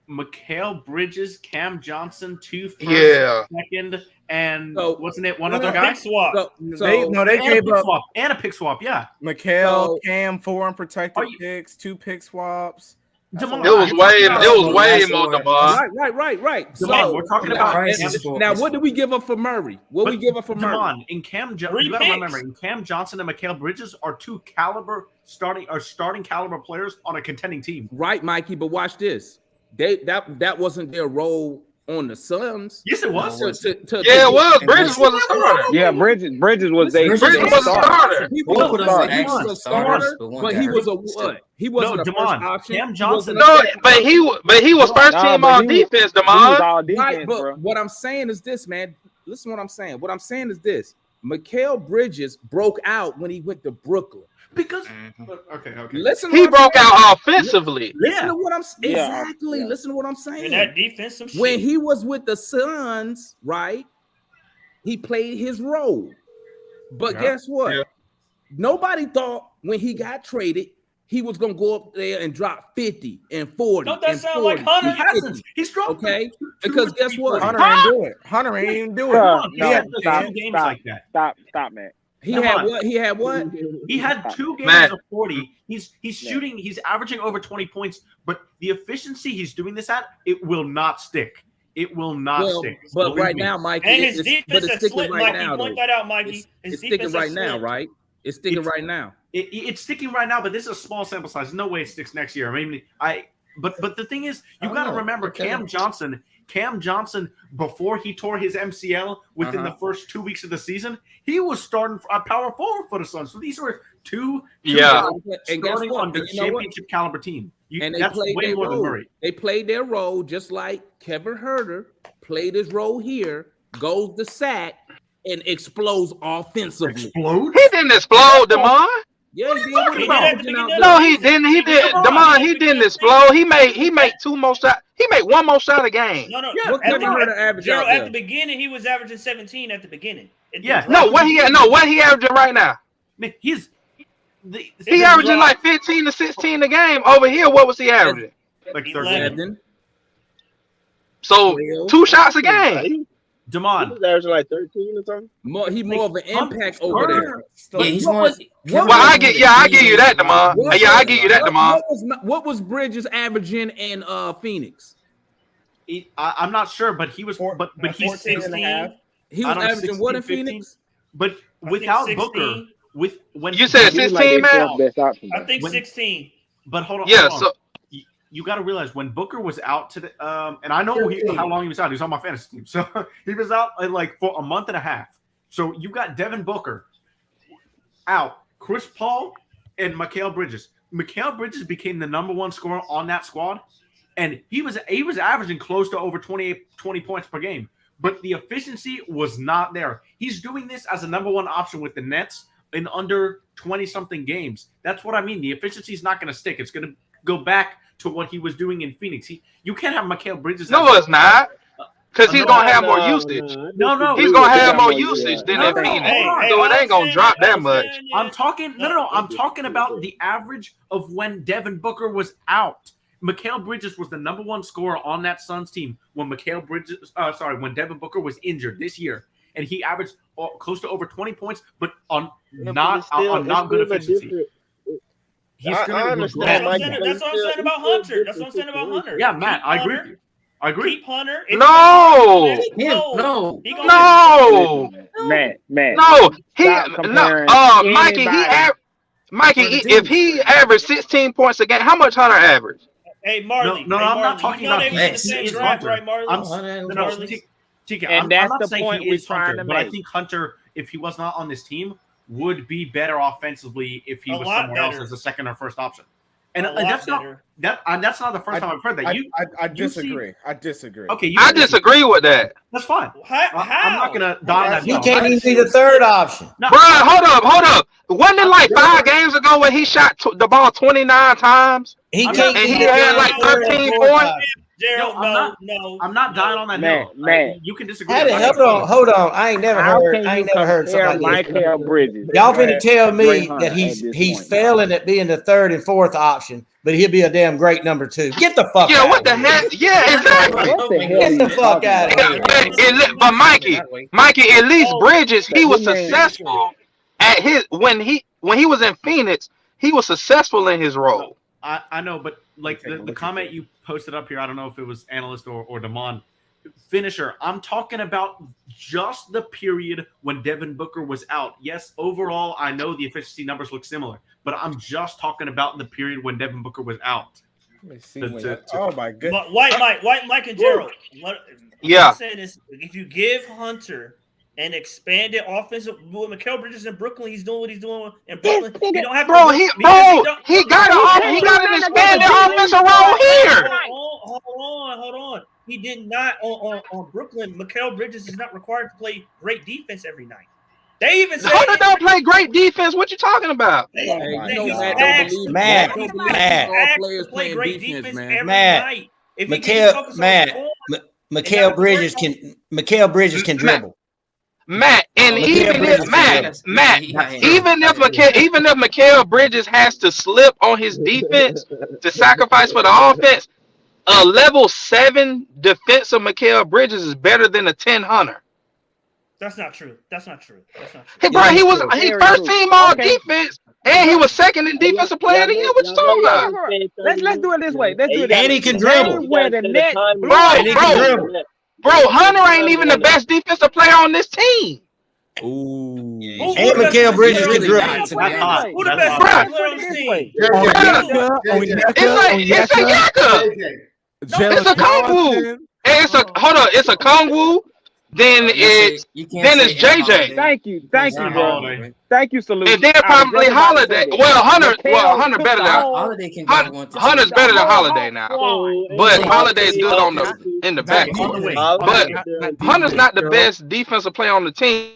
Mikal Bridges, Cam Johnson, 2 first, second, and wasn't it one other guy? Pick swap. They gave up and a pick swap. Yeah, Mikal, Cam, 4 unprotected picks, 2 pick swaps. It was way more, Damon. Right. So we're talking about now. What did we give up for Murray? What we give up for Murray? In Cam Johnson, you gotta remember, in Cam Johnson and Mikal Bridges are 2 starting caliber players on a contending team. Right, Mikey. But watch this. That wasn't their role on the Suns. Yes, it was. It was. Bridges was a starter. Yeah, Bridges was a starter. He was a starter, but he was a what? He wasn't a first option. Cam Johnson. No, but he was first team on defense, Damon. Right, but what I'm saying is this, man. Listen to what I'm saying. What I'm saying is this. Mikal Bridges broke out when he went to Brooklyn. Because listen, he broke out offensively. Listen to what I'm exactly. Listen to what I'm saying. And that defensive shit. When he was with the Suns, right? He played his role. But guess what? Yeah. Nobody thought when he got traded, he was gonna go up there and drop 50 and 40. Don't that sound like Hunter? He hasn't. He's dropped. Okay, because guess what? Hunter ain't even do it. He had 2 games like that. Stop, man. He had what? He had 2 games of 40. He's shooting. He's averaging over 20 points. But the efficiency he's doing this at, it will not stick. It will not stick. But right now, Mikey, and his defense is slick, right Mikey. Now, point that out, Mikey. It's sticking right now, right? It's sticking right now. It's sticking right now, but this is a small sample size. No way it sticks next year. I mean, But the thing is, you got to remember Cam Johnson, before he tore his MCL within the first 2 weeks of the season, he was starting a power forward for the Suns. So these were two starting on the championship caliber team. And that's way more than Murray. They played their role just like Kevin Huerter played his role here, goes to sack, and explodes offensively. He didn't explode, Damon. Yeah, he did. talking He did about? at the beginning of No, the he season. didn't. He did. Come on, Demond, he he did at the beginning didn't of the explode. season. He made 2 more shots. He made 1 more shot a game. No. Yeah, what Kevin Huerter average Gerald, out there? at the beginning, he was averaging 17 at the beginning. It Yeah. then No, dropped. what he averaging right now? Man, He then averaging dropped. like 15 to 16 a game. Over here, what was he averaging? like 11. 13. 11. So 12. 2 shots a game. He Demond, was averaging like 13 or something. He more of an impact over there. Yeah, he's What more. was- Kevin Well, Huerter's I get more I give you that, Demond. What Yeah, I was- give you that, Demond. What was Bridges averaging in Phoenix? I'm not sure, but he was, but he's 14 and a 16. half. He I was don't know, averaging what in 16, Phoenix? But I think without 16. Booker, when You said He was 16, like their man? fourth best option. I think When- 16. But hold on. Yeah, hold on. so You got to realize when Booker was out today, and I know how long he was out. He was on my fantasy team, so he was out like for a month and a half. So you got Devin Booker out, Chris Paul, and Mikal Bridges. Mikal Bridges became the #1 scorer on that squad, and he was averaging close to over 20 points per game. But the efficiency was not there. He's doing this as a #1 option with the Nets in under 20-something games. That's what I mean. The efficiency is not going to stick. It's going to go back to what he was doing in Phoenix. You can't have Mikal Bridges. no, it's not. Because he's going to have more usage. No. He's going to have more usage than in Phoenix. So it ain't going to drop that much. I'm talking. No. I'm talking about the average of when Devin Booker was out. Mikal Bridges was the #1 scorer on that Suns team when when Devin Booker was injured this year, and he averaged close to over 20 points, but on not good efficiency. He's I gonna understand, regret. Mike. That's what I'm saying about Hunter. That's what I'm saying about Hunter. Yeah, Matt, Keep I agree. Hunter. I agree. Keep Hunter. No. No. He gonna- No. Matt. No. Stop comparing Mikey, anybody. if he averaged 16 points a game, how much Hunter averaged? Hey, Marley. No, hey, I'm not Marley, talking you know about they he was in the is same Hunter. draft, right, Marley? TK, And that's I'm not the saying point he we're is trying Hunter, to but I make. think Hunter, if he was not on this team, would be better offensively if he A was lot somewhere else better. as a second or first option. And A lot that's better. that's not the first time I've heard that. I you see- disagree. I disagree. Okay, I disagree with that. That's fine. How? I'm not gonna die on that. He hill. can't even be the third option. No, Bro, hold up. Wasn't it like 5 games ago when he shot the ball 29 times? He I'm can't not- be And he the had like third or 13 fourth points? option. Gerald, no. I'm not dying on that hill. Matt. You can disagree. Hold on. I ain't never How heard. can I you ain't never heard compare something like this. Mikal Bridges? Y'all finna tell me Ray Hunter that at he's this point. failing at being the third and fourth option, but he'll be a damn great #2. Get the fuck Yeah, out. what the heck? Yeah, exactly. What the hell Get are the you fuck talking out of about? here. But Mikey, at least Bridges, he was That man- successful at his when he was in Phoenix, he was successful in his role. I know, but like the comment you posted up here, I don't know if it was analyst or Damon. Finisher, I'm talking about just the period when Devin Booker was out. Yes, overall, I know the efficiency numbers look similar, but I'm just talking about the period when Devin Booker was out. Let me see oh my goodness. White Mike and Gerald. What I'm saying is, if you give Hunter an expanded offensive with Mikal Bridges in Brooklyn, he's doing what he's doing in Brooklyn. You don't have Bro, to he got an expanded offensive role here. Hold on. He did not on Brooklyn. Mikal Bridges is not required to play great defense every night. They even said Hunter don't play great defense. What you talking about? Matt, players play great defense every Matt, night. If he can focus on form, Mikal Bridges can dribble. Matt, and even if Mikal Bridges has to slip on his defense to sacrifice for the offense, a level 7 defensive Mikal Bridges is better than a 10 Hunter. That's not true. Hey, bro, he first team all defense, and he was second in defensive player of the year. What you talking about? Let's do it this way. And he can dribble. Where the net, Bro, Hunter ain't even the best defensive player on this team. Ooh. And Mikal Bridges can dribble. Who the best player on the team? It's a Yaka. It's a Kongwu. It's a Kongwu. Then it's JJ. Thank you, bro. Thank you, Salute. And then probably Holiday. Hunter better than Hunter's better than Holiday now. But Holiday's good in the back. But Hunter's not the best defensive player on the team.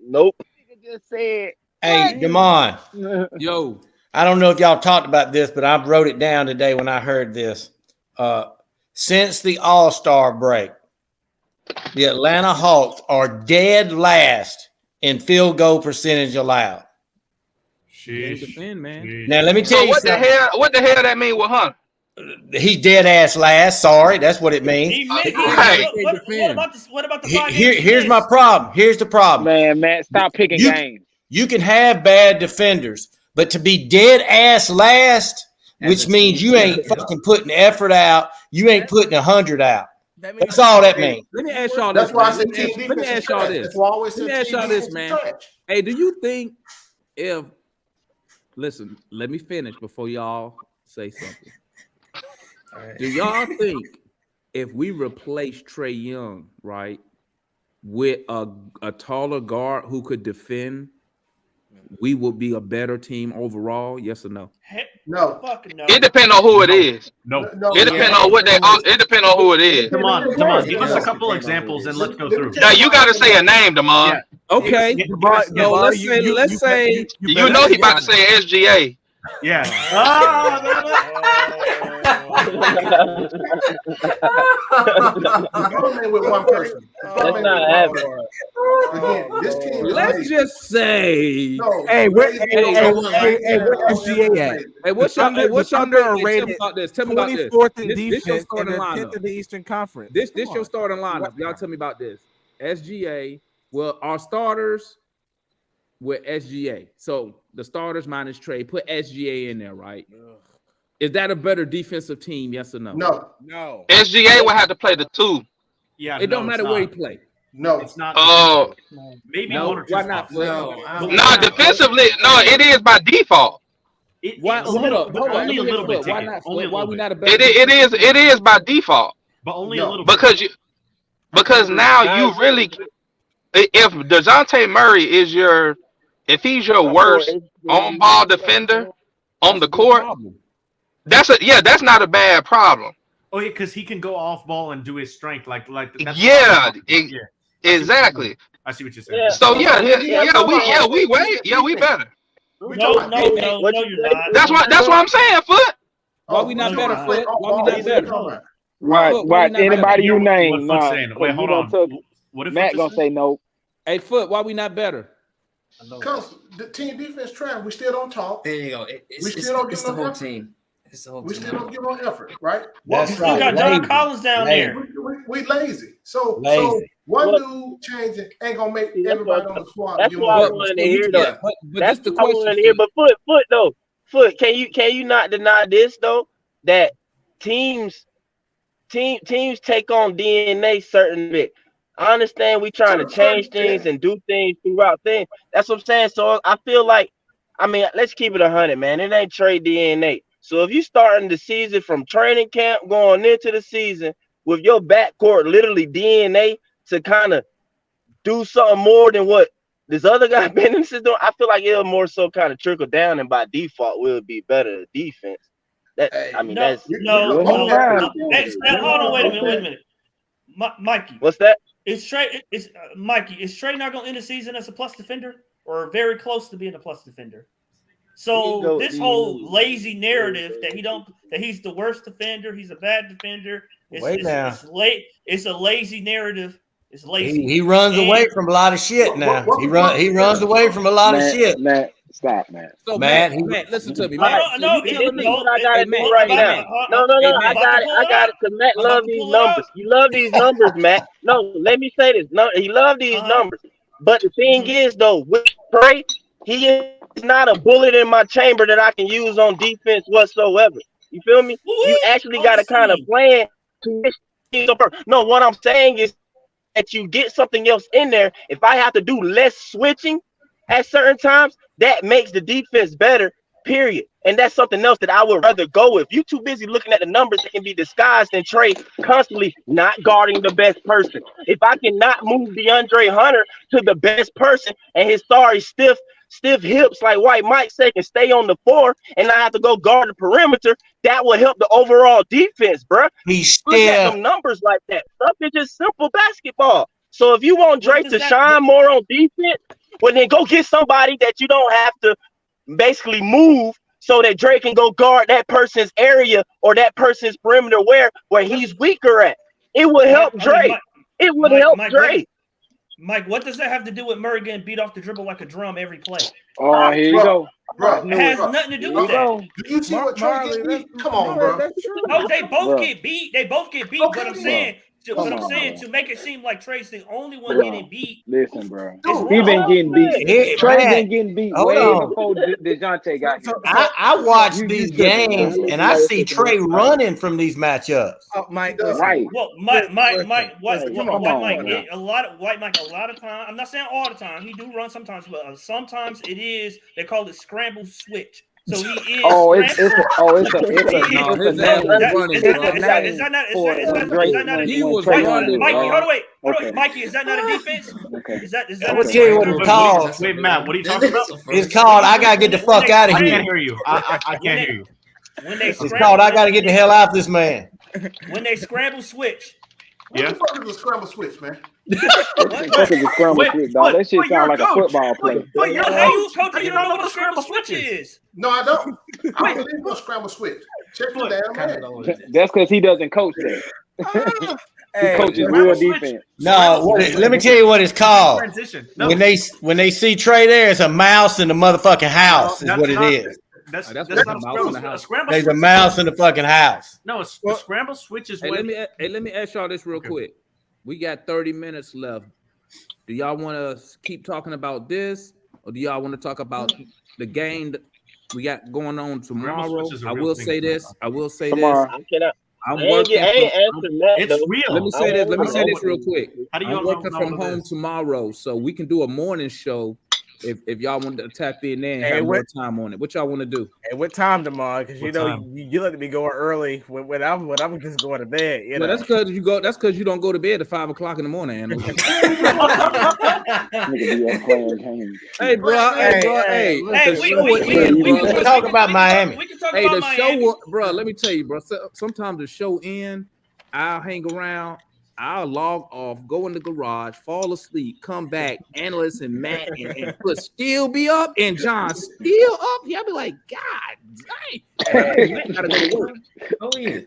Nope. Just said Hey, Damon. Yo. I don't know if y'all talked about this, but I wrote it down today when I heard this. Since the All-Star break, the Atlanta Hawks are dead last in field goal percentage allowed. Defend, man. Now let me tell So you what the something. hell? What the hell that mean with Hunter? He's dead ass last. Sorry, that's what it means. What about the 5 games? Here's my problem. Here's the problem. Man, Matt, stop picking games. You can have bad defenders, but to be dead ass last, which means you ain't fucking putting effort out. You ain't putting 100 out. That's all that means. Let me ask y'all this. That's why I man. said team defense. Let me ask y'all this. That's why I always Let me said ask team y'all this, defense man. is trash. Hey, do you think if listen, let me finish before y'all say something. Do y'all think if we replace Trae Young, right, with a taller guard who could defend, we will be a better team overall? Yes or no? No. Fucking no. It depends on who it is. No. It depends on what they. It depends on who it is. Come on. Give us a couple examples and let's go through. Now you got to say a name, Damon. Yeah. Okay. No, let's say You know he about to say SGA. Yeah. With one person. That's not happening. Again, this team. Let's just say. No, Hey, where SGA at? Hey, what's your underrated? Tell me about this. 24th in This your defense and starting they're 10th lineup. in the Eastern Conference. This your starting lineup. Y'all tell me about this. SGA. Well, our starters with SGA. So the starters minus Trae. Put SGA in there, right? Is that a better defensive team? Yes or no? No. SGA will have to play the 2. Yeah. It don't matter where he play. No, it's not. Oh, maybe no, one or two. why not? no, defensively, no, it is by default. Why? Hold up. Only a little bit. Why not? Why we not a It better? it is by default. But only a little bit. Because now you really, if DeJounte Murray is if he's your worst on ball defender on the court, that's not a bad problem. Oh yeah, because he can go off ball and do his strength like that's exactly. I see what you're saying. Yeah. So we better. No, you're not. That's what I'm saying, Foot. Why we not better, Foot? Why we not better? Right. Anybody you name? What's Foot saying? Wait, hold on. What if Matt gonna say no? Hey, Foot, why we not better? Because the team defense trash. We still don't talk. There you go. We still don't It's give the no whole effort. team. It's the whole We team. still don't give no effort, right? That's You got John Collins down there. We lazy. So one dude changing ain't gonna make everybody on the squad. That's what I wanted to hear, though. But That's the what I wanted to hear. But Foot, can you not deny this though? That teams take on DNA certain bit. I understand we trying to change things and do things throughout things. That's what I'm saying. So I feel like, let's keep it 100, man. It ain't trade DNA. So if you starting the season from training camp going into the season with your backcourt literally DNA to kind of do something more than what this other guy been in doing, I feel like it'll more so kind of trickle down and by default will be better defense. That's no. Hey, hold on, wait a minute. Mikey. What's that? Mikey. Is Trae not going to end the season as a plus defender or very close to being a plus defender? So this whole lazy narrative that he's the worst defender, he's a bad defender. It's a lazy narrative. It's lazy. He runs away from a lot of shit now. He runs away from a lot of shit. Matt, stop, Matt. So Matt, listen to me. I got it. Because Matt loves these numbers. You love these numbers, Matt. No, let me say this. No, he loves these numbers. But the thing is, though, with Trae, he is not a bullet in my chamber that I can use on defense whatsoever. You feel me? You actually got to kind of plan to no, what I'm saying is that you get something else in there. If I have to do less switching at certain times, that makes the defense better, period. And that's something else that I would rather go with. You too busy looking at the numbers that can be disguised and Trae constantly not guarding the best person. If I cannot move DeAndre Hunter to the best person and his stiff hips like White Mike said can stay on the floor and I have to go guard the perimeter, that will help the overall defense, bro. Look at them numbers like that. Stuff is just simple basketball. So if you want Drake to shine more on defense, Well, then go get somebody that you don't have to basically move so that Dre can go guard that person's area or that person's perimeter where he's weaker at. It would help Dre. It would help Dre. Mike, what does that have to do with Murray getting beat off the dribble like a drum every play? Oh, here you go. Bro, it has nothing to do with that. Do you see what Trae get beat? Come on, bro. No, they both get beat. They both get beat. But I'm saying, to make it seem like Trae's the only one getting beat. Listen, bro. He been getting beat. Trae been getting beat way before DeJounte got here. I watch these games and I see Trae running from these matchups. Mike, right. Well, Mike, a lot of time. I'm not saying all the time. He do run sometimes, but sometimes it is. They call it scramble switch. So he is. Mikey, is that not a defense? Is that? I'm gonna tell you what it's called. Wait, Matt, what are you talking about? It's called I gotta get the fuck out of here. I can't hear you. I can't hear you. It's called I gotta get the hell out of this man. When they scramble switch. What the fuck is a scramble switch, man? That shit sound like a football play. But you're you coach, you don't know what a scramble switch is. No, I don't. I don't believe in a scramble switch. Check the damn man. That's because he doesn't coach that. He coaches real defense. No, let me tell you what it's called. When they see Trae there, it's a mouse in the motherfucking house. Is what it is. That's not a mouse in the house. There's a mouse in the fucking house. No, a scramble switch is. Hey, let me ask y'all this real quick. We got 30 minutes left. Do y'all want to keep talking about this, or do y'all want to talk about the game that we got going on tomorrow? I will say this. I'm working. It's real. Let me say this real quick. I'm working from home tomorrow, so we can do a morning show. If y'all want to tap in there and have more time on it, what y'all want to do? Hey, what time tomorrow? Because you let me go early when I'm just going to bed. You know? That's because you go. That's because you don't go to bed at 5 o'clock in the morning. Hey, bro. Hey, we can talk about Miami. Hey, the show, bro. Let me tell you, bro. Sometimes the show ends, I'll hang around. I'll log off, go in the garage, fall asleep, come back, Analyst and Matt and still be up, and John still up. Yeah, I'll be like, God dang. Gotta go to work. Oh, yeah.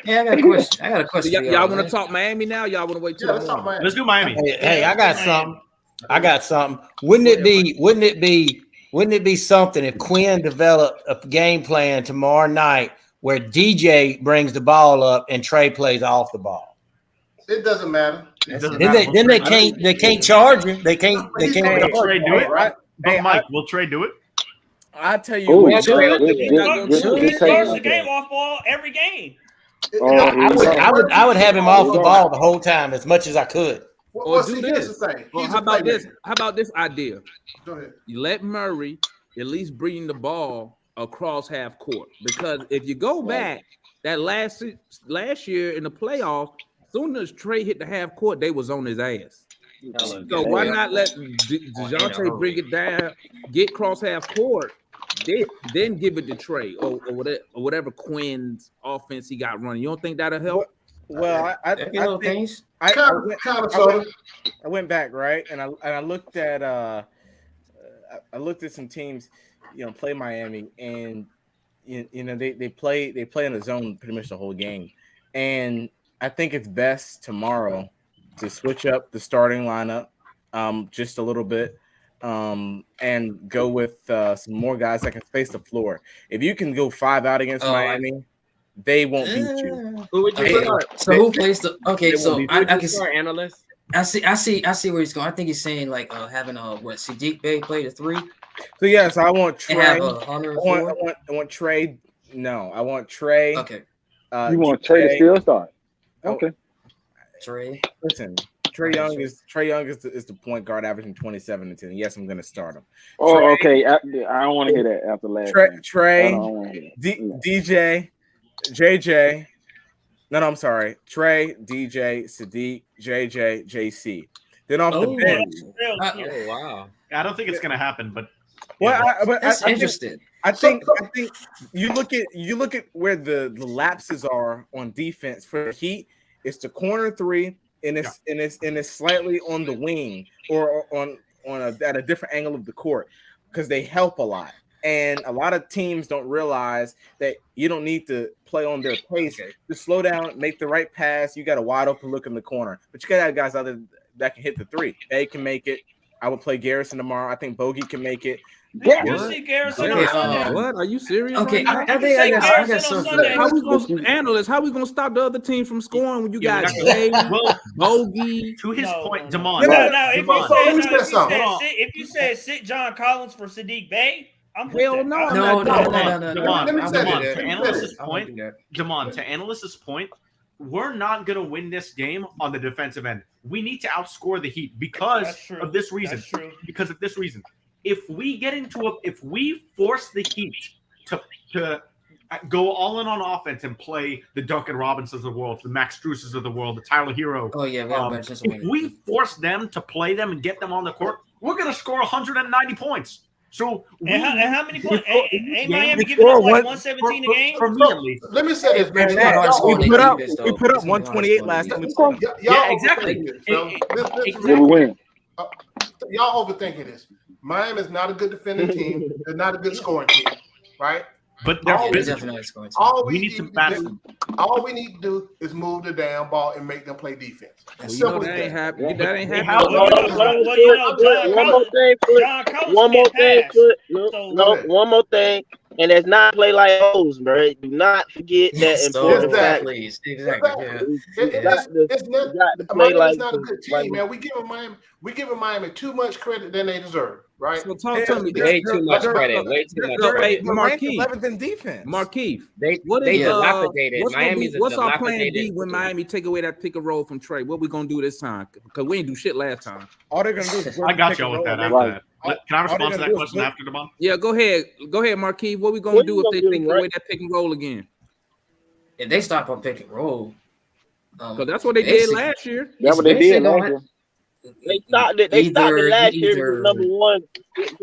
Yeah, I got a question. So y'all want to talk Miami now? Y'all want to wait till tomorrow? Let's do Miami. Hey, I got something. Wouldn't it be something if Quinn developed a game plan tomorrow night where DJ brings the ball up and Trae plays off the ball? It doesn't matter. Then they can't charge him. They can't. Trae do it, right? But Mike, will Trae do it? I tell you, he starts the game off ball every game. I would have him off the ball the whole time as much as I could. Or do this. Well, how about this? How about this idea? Go ahead. You let Murray at least bring the ball across half court, because if you go back that last year in the playoff. Soon as Trae hit the half court, they was on his ass. So why not let DeJounte bring it down, get cross half court, then give it to Trae or whatever Quinn's offense he got running? You don't think that'll help? Well, I went back, right, and I looked at some teams, play Miami, and they play in the zone pretty much the whole game, and I think it's best tomorrow to switch up the starting lineup just a little bit and go with some more guys that can space the floor. If you can go 5 out against Miami, they won't beat you. Who would you start? So who plays the? Okay, so I can start Analyst. I see where he's going. I think he's saying like having Sadiq Bey play the 3. So yes, I want Trae. I want Trae. No, I want Trae. Okay. You want Trae to still start? Okay. Trae. Listen, Trae Young is the point guard, averaging 27 and 10. Yes, I'm going to start him. Oh, Trae, okay. I don't want to hear that after last. Trae, DJ, JJ. No, I'm sorry. Trae, DJ, Sadiq, JJ, JC. Then off the bench. Oh wow. I don't think it's going to happen, but. That's interesting. I think you look at where the lapses are on defense for the Heat. It's the corner 3, and it's slightly on the wing or at a different angle of the court because they help a lot. And a lot of teams don't realize that you don't need to play on their pace. Just slow down, make the right pass. You got a wide open look in the corner, but you got to have guys out there that can hit the three. They can make it. I would play Garrison tomorrow. I think Bogey can make it. You see Garrison on Sunday. What? Are you serious? Okay, right I think I got something. How we gonna analysts? How we gonna stop the other team from scoring when you got Jay, Bogey? To his point, Damon. If you said sit John Collins for Sadiq Bey, I'm hell no. Damon, to analyst's point, we're not gonna win this game on the defensive end. We need to outscore the Heat because of this reason. Because of this reason. If we force the Heat to go all in on offense and play the Duncan Robinsons of the world, the Max Struses of the world, the Tyler Hero. Oh yeah, if we force them to play them and get them on the court, we're gonna score 190 points. So how many points? Ain't Miami giving up like 117 a game? For me at least. Let me say this, man. We put up 128 last time. Yeah, exactly. Y'all overthinking this. Miami is not a good defending team. They're not a good scoring team, right? But they're definitely scoring team. All we need to do is move the damn ball and make them play defense. That ain't happening. That ain't happening. One more thing. And it's not play like hoes, bro. Do not forget that important fact. Please. Exactly. It's not a good team, man. We giving Miami too much credit than they deserve, right? So talk to me. Way too much credit. Way too much credit. Marquise, 11th in defense. Marquise, What's our plan B when Miami take away that pick and roll from Trae? What we gonna do this time? Because we ain't do shit last time. All they're gonna do is I got y'all with that after that. Can I respond to that question after the bomb? Yeah, go ahead, Marquise. What we gonna do if they take away that pick and roll again? If they stop on pick and roll, because that's what they did last year. That's what they did last year. They stopped it last year. Number one.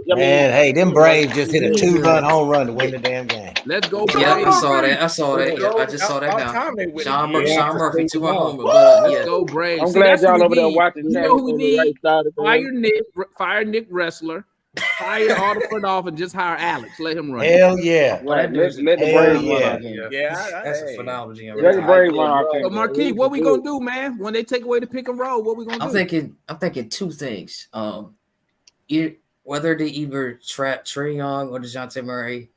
Man, hey, them Braves just hit a 2-run home run to win the damn game. Let's go. Yeah, I saw that. Yeah, I just saw that now. Sean Murphy, 2-run homer. Let's go Braves. I'm glad y'all over there watching. You know who we need? Fire Nick Wrestler. Fire all the front off and just hire Alex. Let him run. Hell yeah. Let the Braves run. Yeah, that's a phenomenal. Let the Braves run. So Marquise, what we gonna do, man? When they take away the pick and roll, what we gonna do? I'm thinking two things. Whether they either trap Trae Young or DeJounte Murray,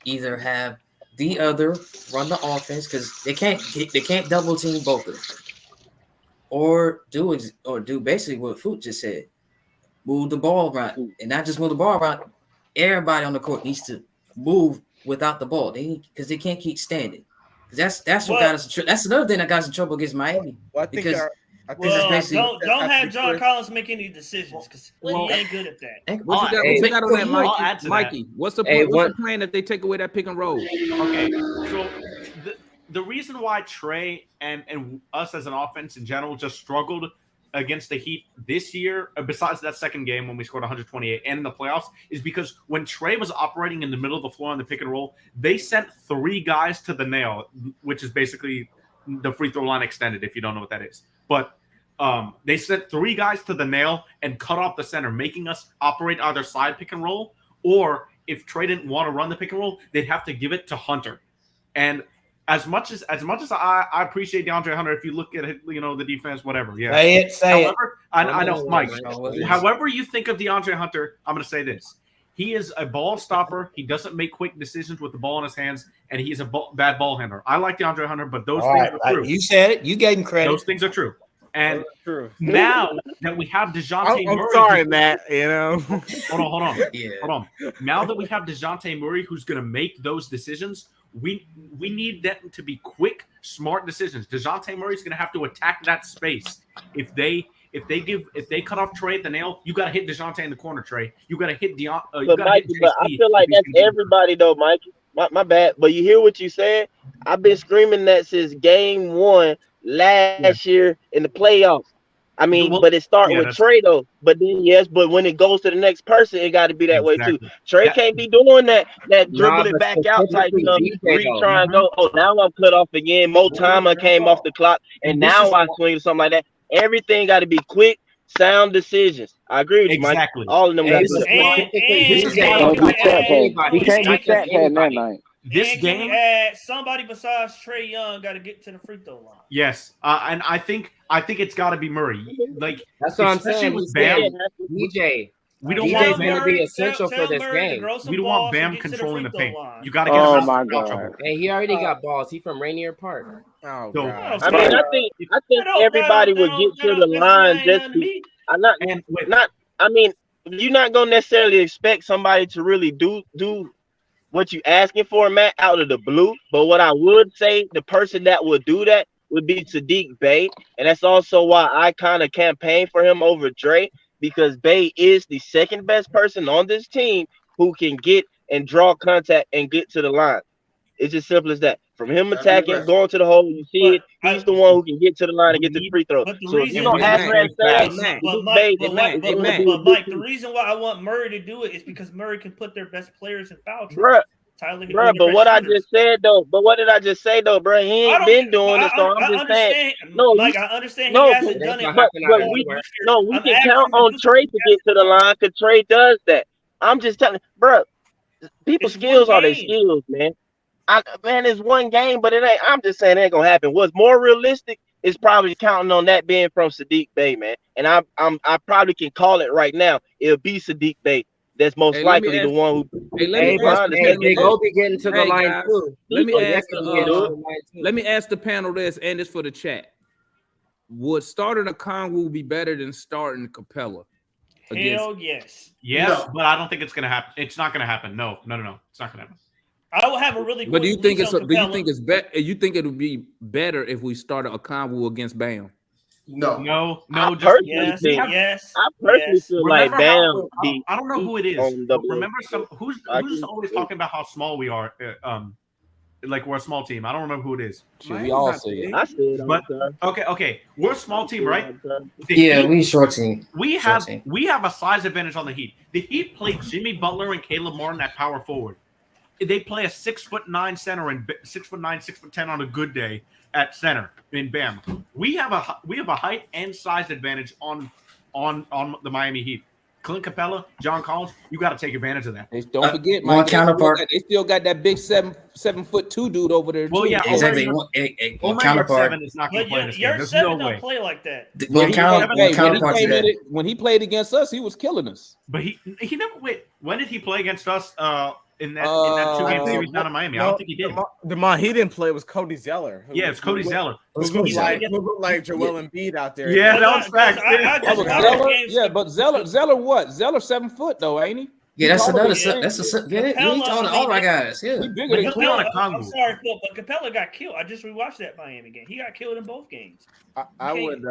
either have the other run the offense because they can't double team both of them, or do basically what Foot just said. Move the ball around, and not just move the ball around. Everybody on the court needs to move without the ball. Because they can't keep standing. That's what got us. That's another thing that got us in trouble against Miami. Well, don't have John Collins make any decisions because he ain't good at that. What you got on that, Mikey? What's the plan if they take away that pick and roll? Okay, so the reason why Trae and us as an offense in general just struggled against the Heat this year, besides that second game when we scored 128 and in the playoffs, is because when Trae was operating in the middle of the floor on the pick and roll, they sent 3 guys to the nail, which is basically the free throw line extended, if you don't know what that is. But they sent 3 guys to the nail and cut off the center, making us operate either side pick and roll, or if Trae didn't want to run the pick and roll, they'd have to give it to Hunter. And as much as I appreciate DeAndre Hunter, if you look at it, the defense, whatever. Yeah. Say it. I know, Mike. However you think of DeAndre Hunter, I'm going to say this. He is a ball stopper. He doesn't make quick decisions with the ball in his hands, and he is a bad ball handler. I like DeAndre Hunter, but those things are true. You said it. You gave him credit. Those things are true. And now that we have DeJounte Murray. I'm sorry, Matt. Hold on. Hold on. Now that we have DeJounte Murray who's going to make those decisions, we need them to be quick, smart decisions. DeJounte Murray's going to have to attack that space. If they cut off Trae at the nail, you got to hit DeJounte in the corner, Trae. You got to hit Mikey, but I feel like that's everybody though, Mikey. My bad. But you hear what you said? I've been screaming that since game 1 last year in the playoffs. I mean, but it started with Trae though. But then but when it goes to the next person, it got to be that way too. Trae can't be doing that dribble it back out type try and go. Oh, now I'm cut off again. More time I came off the clock, and now I swing or something like that. Everything got to be quick, sound decisions. I agree with you, Mike. Exactly. All of them got Hey, good but players. This is DJ, Don't you be can't Shaq have had. anybody. You can't be Not just Shaq had that anybody. night. This And can we game. add somebody besides Trae Young got to get to the free throw line? Yes, and I think it's got to be Murray. Like That's what I'm especially saying. with He Bam, said DJ. we don't DJ's want going to Bam. be essential for Tell this Murray to game. grow some We don't want balls and Bam get to the controlling free the throw paint. line. You got to get him Oh out my of foul God. trouble. And he already got balls. He from Rainier Park. Oh So, god. I mean, I think everybody would get to the line just to. I'm not. and with Not. I mean, you're not gonna necessarily expect somebody to really do what you asking for, Matt, out of the blue. But what I would say, the person that would do that would be Sadiq Bey, and that's also why I kind of campaign for him over Dre, because Bey is the second best person on this team who can get and draw contact and get to the line. It's as simple as that. From him attacking, going to the hole, you see it. He's the one who can get to the line and get the free throw. But the So if you reason, don't ask Dre and say, but Mike, the reason why I want Murray to do it is because Murray can put their best players in foul trouble. Tyler, Bro, but what I just said though, what did I just say though, bro? He ain't been doing it, so I'm just saying. No, Mike, I understand no, he hasn't done it. but we can count on Trae to get to the line because Trae does that. I'm just telling, bro, people's skills are their skills, man. It's one game, but it ain't. I'm just saying it ain't gonna happen. What's more realistic is probably counting on that being from Sadiq Bey, man. And I probably can call it right now. It'll be Sadiq Bey. That's most likely the one who. They go be getting to the line guys, too. Let Let me ask the panel this, and this for the chat. Would starting a Kongwu be better than starting Capella? Hell yes. Yes, but I don't think it's gonna happen. It's not gonna happen. No. It's not gonna happen. I will have a really. But do you think it's better? You think it would be better if we started a Kongwu against Bam? No. I Just yes. I personally feel like Bam. I don't know who it is. Remember who's always talking about how small we are. Like we're a small team. I don't remember who it is. We all say it. I said it. But okay, we're a small team, right? We short team. We have a size advantage on the Heat. The Heat played Jimmy Butler and Caleb Martin at power forward. They play a 6'9" center and 6'9", 6'10" on a good day at center in Bam. We have a height and size advantage on the Miami Heat. Clint Capella, John Collins, you got to take advantage of that. Don't forget, Mike, they still got that big 7'2" dude over there. Well, yeah, exactly. One counterpart. 7 is not going to play in this game. Your There's 7 no don't way. play like that. When he played against us, he was killing us. But he never wait. When did he play against us? In that 2-game series down in Miami, I don't think he did. The he didn't play was Cody Zeller. Yeah, it's Cody Zeller. Who looked like Joel Embiid out there. Yeah, that was facts. Yeah, but Zeller what? Zeller 7 foot though, ain't he? Yeah, that's a get it. He's on all my guys. Yeah, he bigger than Capella. I'm sorry, but Capella got killed. I just rewatched that Miami game. He got killed in both games. I would.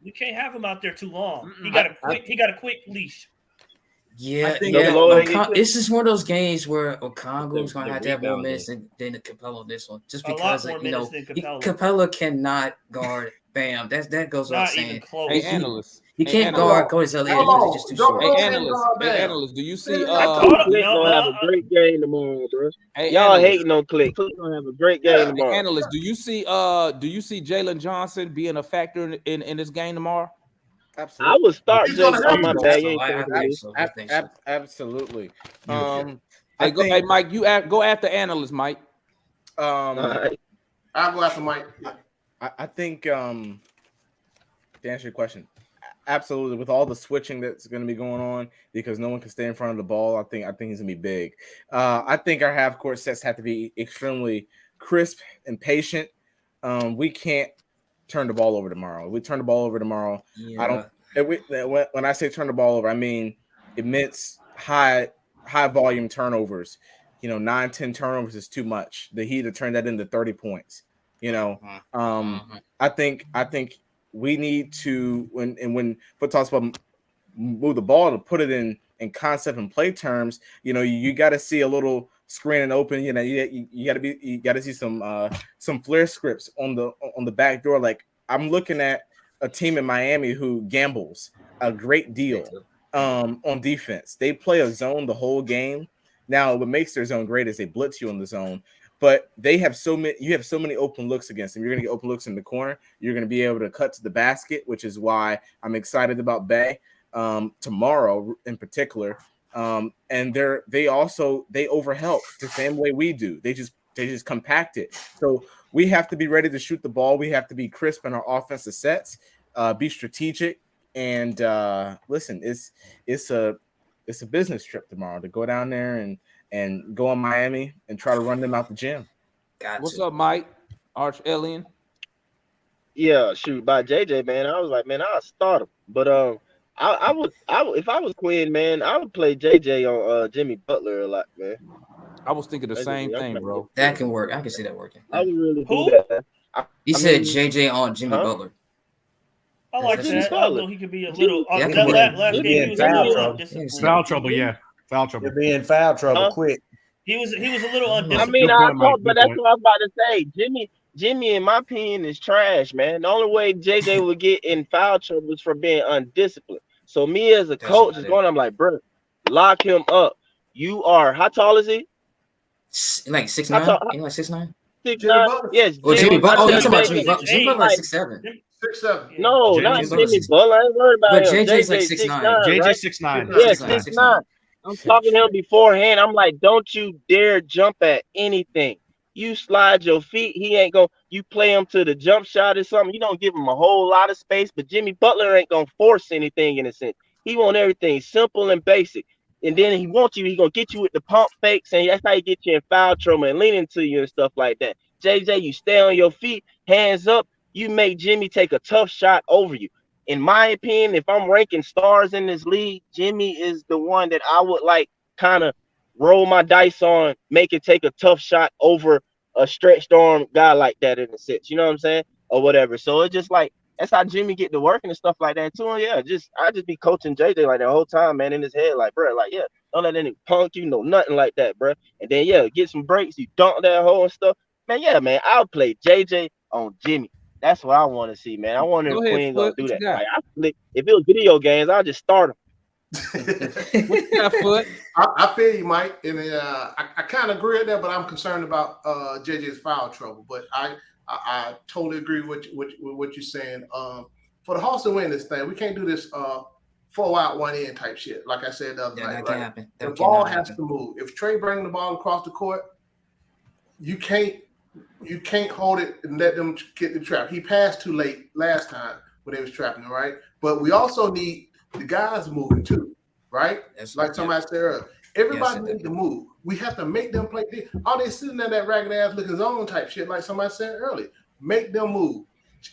You can't have him out there too long. He got a quick leash. Yeah, this is one of those games where Okongu's going to have more minutes than the Capella this one, just because Capella cannot guard Bam. That goes without saying. Hey, analyst. He can't guard Cody Zeller. He's just too short. Hey, analyst, do you see? Click gonna have a great game tomorrow, bro. Y'all hating on Click. Click gonna have a great game tomorrow. Hey, analyst, do you see Jalen Johnson being a factor in this game tomorrow? Absolutely. I would start just on my bag. Absolutely. Hey, Mike, you go after analyst, Mike. I'll go after Mike. I think to answer your question, absolutely. With all the switching that's going to be going on, because no one can stay in front of the ball, I think he's going to be big. I think our half court sets have to be extremely crisp and patient. We can't turn the ball over tomorrow. If we turn the ball over tomorrow, when I say turn the ball over, I mean immense high volume turnovers. 9-10 turnovers is too much. The Heat to turn that into 30 points. I think we need to when Foot talks about move the ball, to put it in concept and play terms. You got to see a little screen and open. You got to see some flare scripts on the back door. Like, I'm looking at a team in Miami who gambles a great deal on defense. They play a zone the whole game. Now, what makes their zone great is they blitz you in the zone, but they have you have so many open looks against them. You're going to get open looks in the corner. You're going to be able to cut to the basket, which is why I'm excited about Bay. tomorrow in particular. And they overhelp the same way we do. They just compact it. So we have to be ready to shoot the ball. We have to be crisp in our offensive sets, be strategic, and listen, it's a business trip tomorrow to go down there and go in Miami and try to run them out the gym. What's up, Mike? Arch Alien? Yeah, shoot, by JJ, man. I was like, man, I'll start him. But I would if I was Quinn, man, I would play JJ on Jimmy Butler a lot, man. I was thinking the same thing, bro. That can work. I can see that working. I would really Who? do that. He said JJ on Jimmy Butler. I like Jimmy that. Butler. Although he could be a little. Yeah, That last He'd be game, in he was a foul little trouble. undisciplined. Foul trouble, yeah. Foul trouble. You'll be in foul trouble Huh? quick. He was a little I undisciplined. mean, Good point, Mike. but Good that's point. what I was about to say. Jimmy, in my opinion, is trash, man. The only way JJ would get in foul trouble is for being undisciplined. So me as a coach is going, I'm like, bro, lock him up. You are, how tall is he? Like 6'9"? Ain't like 6'9"? 6'9". Yes. Oh, Jimmy Butler. Oh, you're talking about Jimmy Jimmy Butler. Jimmy Butler like 6'7". 6'7". No, not Jimmy Butler. I ain't worried about But him. JJ's like 6'9". JJ right? 6'9". Yeah, 6'9". 6'9". I'm talking to him beforehand. I'm like, don't you dare jump at anything. You slide your feet. He ain't going to, you play him to the jump shot or something. You don't give him a whole lot of space, but Jimmy Butler ain't going to force anything in a sense. He want everything simple and basic. And then he wants you, he's going to get you with the pump fakes, and that's how he get you in foul trouble and lean into you and stuff like that. JJ, you stay on your feet, hands up. You make Jimmy take a tough shot over you. In my opinion, if I'm ranking stars in this league, Jimmy is the one that I would like kind of roll my dice on, make it take a tough shot over a stretched arm guy like that in a sense. You know what I'm saying? Or whatever. So it's just like, that's how Jimmy get to working and stuff like that too. And yeah, I just be coaching JJ like the whole time, man, in his head, like, bro, like, yeah, don't let any punk you, nothing like that, bro. And then, yeah, get some breaks, you dunk that hole and stuff. Man, yeah, man, I'll play JJ on Jimmy. That's what I want to see, man. I wonder if Queen gonna do that. Like, if it was video games, I'll just start him. I feel you, Mike, and I kind of agree with that, but I'm concerned about JJ's foul trouble. But I totally agree with what you're saying. For the Hawks to win this thing, we can't do this 4 out 1 in type shit. Like I said the other night, that can't happen. The ball has to move. If Trae bringing the ball across the court, you can't hold it and let them get the trap. He passed too late last time when they was trapping him, right? But we also need the guys moving too, right? Like somebody said earlier. Everybody needs to move. We have to make them play. All they sitting there that ragged ass looking zone type shit, like somebody said earlier. Make them move.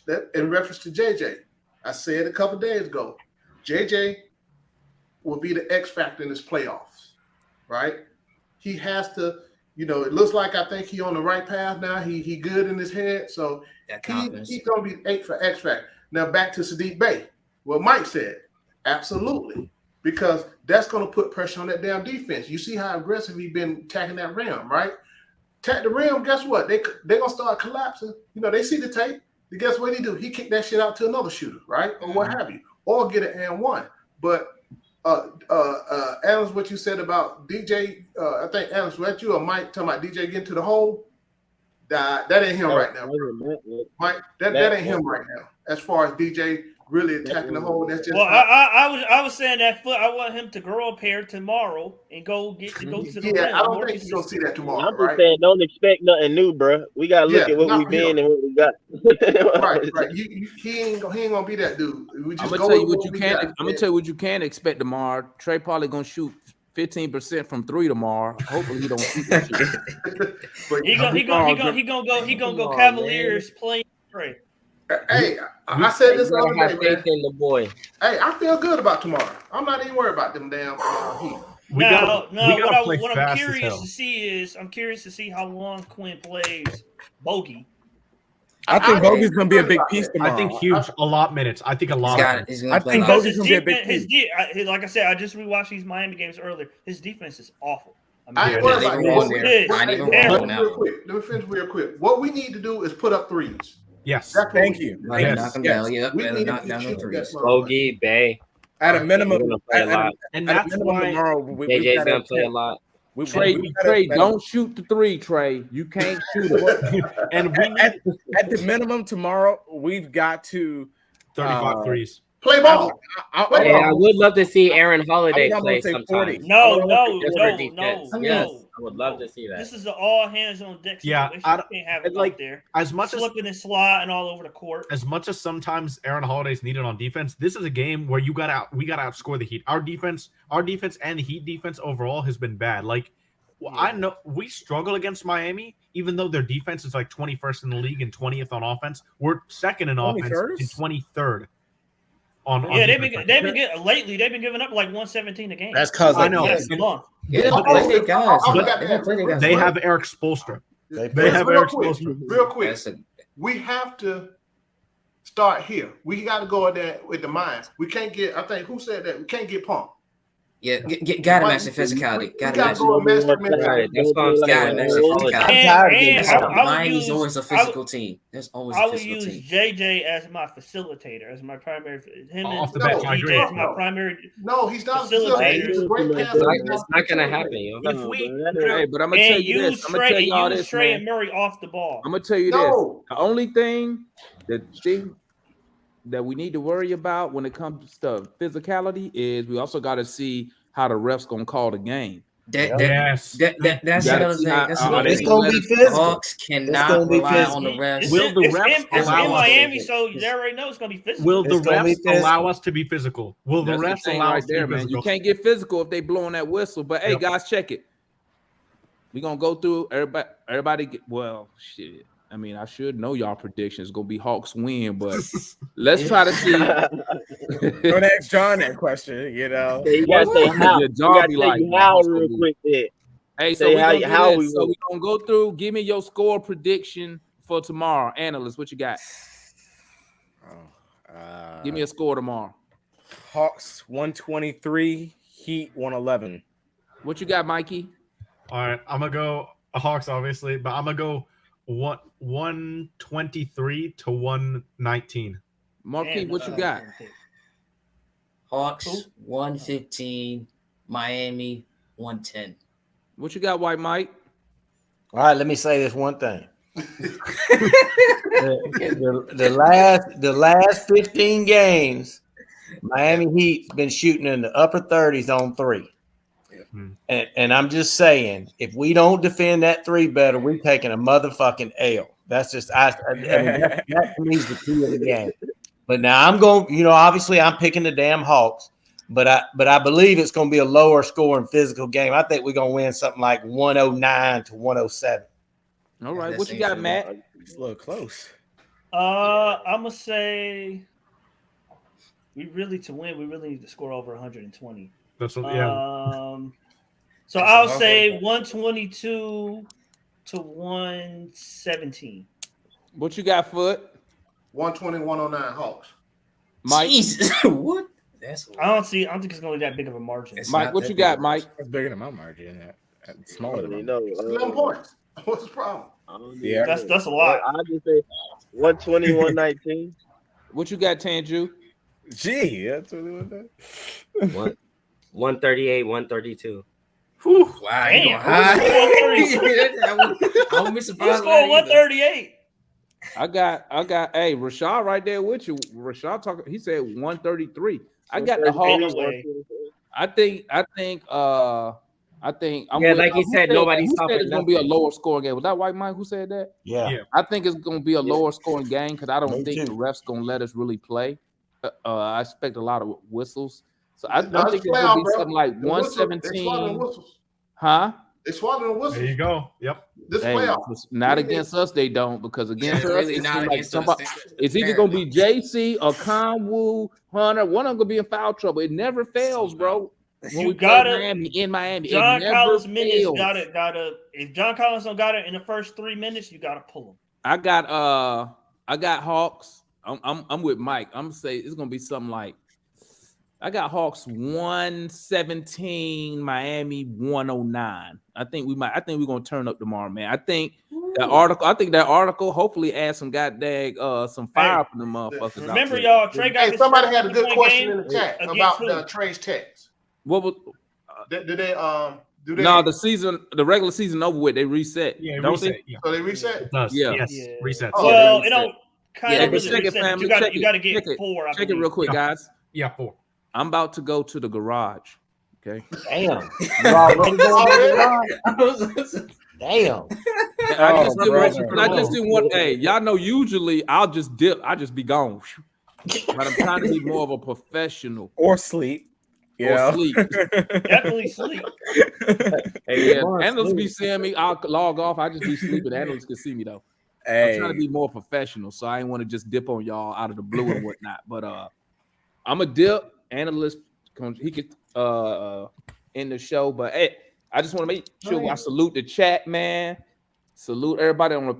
That in reference to JJ. I said a couple days ago, JJ will be the X factor in this playoffs, right? He has to. You know, it looks like I think he's on the right path now. He good in his head, so he's gonna be 8 for X Factor. Now back to Sadiq Bey. What Mike said, absolutely, because that's gonna put pressure on that damn defense. You see how aggressive he's been attacking that rim, right? Attack the rim. Guess what? They're gonna start collapsing. You know, they see the tape. Guess what he do? He kick that shit out to another shooter, right, or what have you, or get an and one. But Adams, what you said about DJ, I think Adams, was that you or Mike talking about DJ getting to the hole? That ain't him right now, Mike. That ain't him right now. As far as DJ really attacking the hole, that's just. Well, I was saying that I want him to grow a pair tomorrow and go to the rim. I don't think you're gonna see that tomorrow. I'm just saying, don't expect nothing new, bro. We gotta look at what we've been and what we got. right. He ain't gonna be that dude. I'm gonna tell you what you can't. I'm gonna tell you what you can expect tomorrow. Trae probably gonna shoot 15% from 3 tomorrow. Hopefully he don't shoot that shit. He gonna go Cavaliers playing Trae. Hey, I said this the other day, man. Boy. Hey, I feel good about tomorrow. I'm not even worried about them damn Heat. What I'm curious to see is how long Quinn plays Bogey. I think Bogey's gonna be a big piece tomorrow. I think huge. A lot minutes. I think a lot. I think Bogey's gonna be a big piece. Like I said, I just rewatched these Miami games earlier. His defense is awful. I ain't worried about it. Let me finish real quick. What we need to do is put up threes. Yes. Thank you. Knock them down. Yep. Knock down the threes. Bogey, Bay. At a minimum, and that's why tomorrow JJ's gonna play a lot. Trae, don't shoot the 3, Trae. You can't shoot it. And at the minimum tomorrow, we've got to 35 threes. Play ball. I would love to see Aaron Holiday play sometime. No. I would love to see that. This is an all hands on deck situation. You can't have it out there. As much slipping and sliding all over the court. As much as sometimes Aaron Holiday's needed on defense, this is a game where we gotta outscore the Heat. Our defense and the Heat defense overall has been bad. Like I know we struggle against Miami, even though their defense is like 21st in the league and 20th on offense. We're second in offense and 23rd. They've been getting lately. They've been giving up like 117 a game. That's because I know. They have Eric Spoelstra. They have Eric Spoelstra. Real quick, we have to start here. We got to go in there with the mind. We can't get. I think who said that? We can't get pumped. Yeah, gotta match the physicality. Gotta match the physicality. Miami's always a physical team. There's always a physical team. I would use JJ as my facilitator, as my primary. Him off the and bench, I agree. DJ as my primary. No, he's not facilitator. He's a great passer. It's not gonna happen, yo. If we, hey, but I'm gonna tell you this. I'm gonna tell y'all this, Trae and Murray off the ball. I'm gonna tell you this. The only thing that we need to worry about when it comes to physicality is we also got to see how the refs gonna call the game. That's another thing. That's another it's thing. gonna be physical. Hawks cannot rely on the refs. Will the refs it's allow in us? Miami, so they already know it's gonna be physical. Will the refs allow us to be physical? Will the That's refs allow us there, to be man? physical? You can't get physical if they blowing that whistle. But hey, guys, check it. We gonna go through everybody. Well, shit. I mean, I should know y'all predictions. It's gonna be Hawks win, but let's try to see. Don't ask John that question. You know, you gotta say how. Yeah, John be like, how real quick there. Hey, so we're gonna go through. Give me your score prediction for tomorrow, analyst. What you got? Give me a score tomorrow. Hawks 123, Heat 111. What you got, Mikey? All right, I'm gonna go Hawks, obviously, but I'm gonna go 123 to 119. Marquis, what you got? Hawks 115, Miami 110. What you got, White Mike? All right, let me say this one thing. the last 15 games, Miami Heat's been shooting in the upper 30s on three. And I'm just saying, if we don't defend that three better, we're taking a motherfucking L. That's just I mean, that to me is the key of the game. But now I'm going, obviously I'm picking the damn Hawks, but I believe it's going to be a lower scoring physical game. I think we're going to win something like 109 to 107. All right, what you got, Matt? It's a little close. I'm gonna say to win, we really need to score over 120. That's what, So I'll say 122 to 117. What you got, Foot? 120, 109 Hawks. Mike? Jesus, what? I don't think it's gonna be that big of a margin. Mike, what you got, Mike? That's bigger than my margin. That's smaller than mine. 11 points. What's the problem? Yeah, that's a lot. I'll just say 120, 119. What you got, Tanju? Gee, that's what it was. 138, 132. Wow, damn, you high. I won't be surprised. Who's scoring 138? I got hey, Rashad right there with you. Rashad talking, he said 133. I got the Hawks. I think like he said, nobody's talking. It's gonna be a lower scoring game. Was that White Mike who said that? Yeah. I think it's gonna be a lower scoring game because I don't think the refs gonna let us really play. I expect a lot of whistles. So I think it's gonna be something like 117. Huh? They swallowed the whistle. There you go. Yep. This playoff. Not against us, they don't, because against us, really it's not like against us. somebody. It's either gonna be JC or Conwoo, Hunter. One of them gonna be in foul trouble. It never fails, bro. When we play Miami in Miami, John it never Collins minutes fails. gotta. If John Collins don't got it in the first 3 minutes, you gotta pull him. I got Hawks. I'm with Mike. I'm gonna say it's gonna be something like I got Hawks 117, Miami 109. I think we're gonna turn up tomorrow, man. I think that article hopefully adds some goddamn some fire from the motherfuckers. Remember, y'all, Trae got somebody had a good question in the chat about Trae's text. What was do they No, the regular season over with. They reset. Yeah, don't reset. they? Yeah. So they reset? It does. Yeah. Yes. Reset. Well, it don't. kind of but really check it, said family. you got Check to it. get Check it. 4. I Check it believe. real quick, guys. Yeah, 4. I'm about to go to the garage. Okay. Damn. You already going to the garage? Damn. I just brother. didn't want. Hey, y'all know usually I'll just dip. I just be gone. But I'm trying to be more of a professional. Or sleep. Or sleep. Definitely sleep. Hey, yeah, analysts be seeing me. I'll log off. I just be sleeping. Analysts can see me though. I'm trying to be more professional, so I ain't want to just dip on y'all out of the blue and whatnot. But I'm a dip analyst. He could end the show, but hey, I just want to make sure I salute the chat, man. Salute everybody on the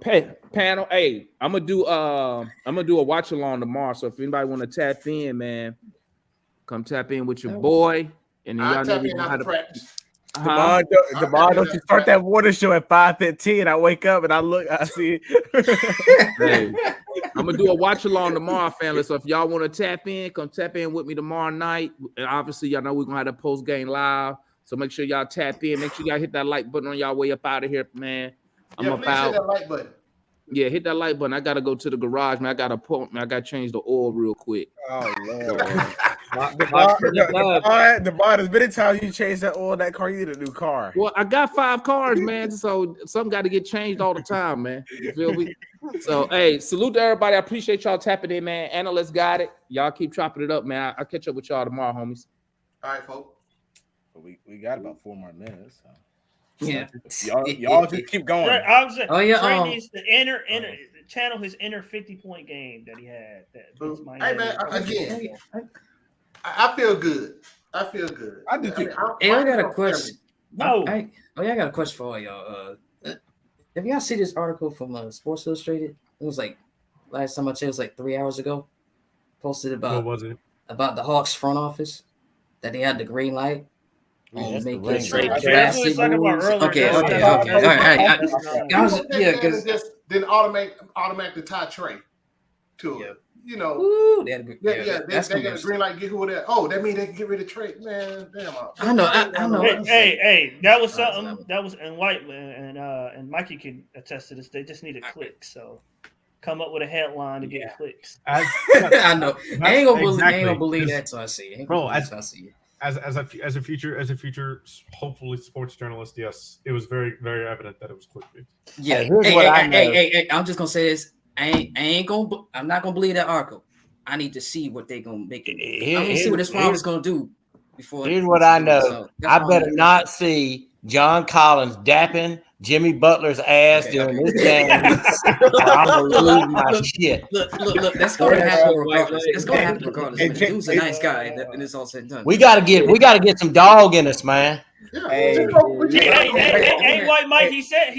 panel. Hey, I'm gonna do a watch along tomorrow. So if anybody want to tap in, man, come tap in with your boy. And then y'all know we gonna have to practice. Demar, don't you start that water show at 5:15? I wake up and I look, I see. Hey, I'm gonna do a watch along tomorrow, family. So if y'all want to tap in, come tap in with me tomorrow night. And obviously, y'all know we're gonna have the post game live. So make sure y'all tap in. Make sure y'all hit that like button on y'all way up out of here, man. I'm about. Hit that like button. Yeah, hit that like button. I gotta go to the garage, man. I gotta change the oil real quick. Oh Lord. The bar, there's been a time you changed that oil in that car. You need a new car. Well, I got 5 cars, man. So something got to get changed all the time, man. You feel me? So, hey, salute to everybody. I appreciate y'all tapping in, man. Analysts got it. Y'all keep chopping it up, man. I'll catch up with y'all tomorrow, homies. All right, folks. We got about 4 more minutes. So. Yeah. Y'all just keep going. I was saying, Trae yeah. needs to channel his inner 50-point game that he had. Hey, man, again, I feel good. I feel good. I do too. Hey, I got a question. No. I got a question for all y'all. Have y'all seen this article from Sports Illustrated? It was like last time I checked, it was like 3 hours ago. Posted about What was it? About the Hawks front office that they had the green light. That's the Make ring. it drastic moves. Okay. All right. Then automatically tie Trae to it. You know, Ooh, they got a green light. Get who that? Oh, that means they can get rid of Trae. Man, damn. I know. Hey, that was something. That was and White and Mikey can attest to this. They just need a click. So come up with a headline to get clicks. I know. I ain't gonna believe that till I see it. Bro, as a future hopefully sports journalist, yes, it was very, very evident that it was clickbait. Yeah. Hey, I'm just gonna say this. I'm not gonna believe that article. I need to see what they're gonna make it. I want to see what this farm is gonna do before. Here's what I know. So I better not see John Collins dapping Jimmy Butler's ass during this game. I'm gonna lose my shit. Look. That's gonna happen regardless. It's gonna happen regardless. The dude's a nice guy, and it's all said and done. We gotta get some dog in us, man. Hey, White Mike. He said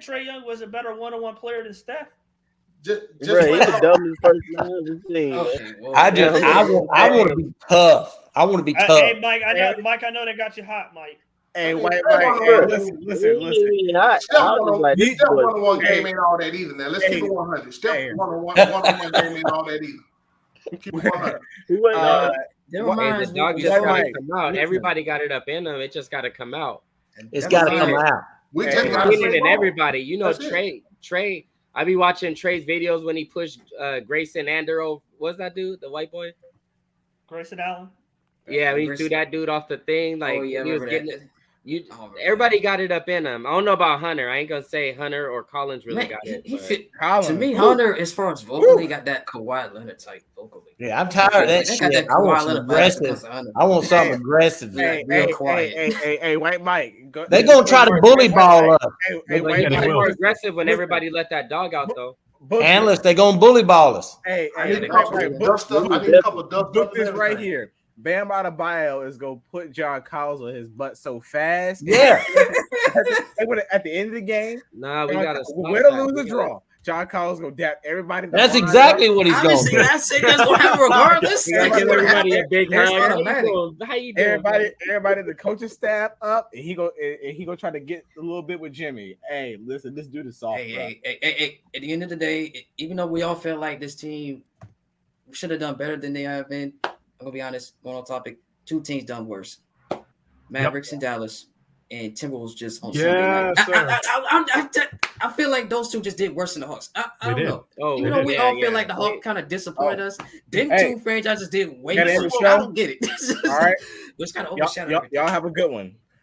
Trae Young was a better one-on-one player than Steph. He's the dumbest person I've ever seen. I want to be tough. I want to be tough. Hey, Mike. I know they got you hot, Mike. Hey, White Mike. Listen. Step one-on-one game ain't all that either. Now let's keep it 100. Step one-on-one game ain't all that either. Keep it 100. The dog just got to come out. Everybody got it up in them. It just got to come out. It's got to come out. We just got it in everybody. You know, Trae. I be watching Trae's videos when he pushed Grayson Andero. What's that dude? The white boy? Grayson Allen. Yeah, he threw that dude off the thing. Like he was getting it. Everybody got it up in him. I don't know about Hunter. I ain't gonna say Hunter or Collins really got it. To me, Hunter, as far as vocally, got that Kawhi Leonard type vocally. Yeah, I'm tired of that shit. I want some aggressive. I want something aggressive. Real quiet. Hey, White Mike. They gonna try to bully ball up. He was more aggressive when everybody let that dog out, though. Analysts, they gonna bully ball us. I need a couple of dust this right here. Bam Adebayo is gonna put John Collins on his butt so fast. Yeah. At the end of the game, we gotta win or lose or draw. John Collins gonna dap everybody. That's exactly what he's going to do. That's gonna happen regardless. Give everybody a big hug. How you doing? Everybody, the coaching staff up, and he gonna try to get a little bit with Jimmy. Hey, listen, this dude is soft. Hey, at the end of the day, even though we all feel like this team should have done better than they have been, I'm gonna be honest. Going on topic, 2 teams done worse. Mavericks and Dallas. and Timberwolves just on Sunday night. I feel like those two just did worse than the Hawks. I don't know. Oh, even though we all feel like the Hawks kind of disappointed us, them two franchises did way worse. I don't get it. All right, it's kind of overshadowed. Y'all have a good one.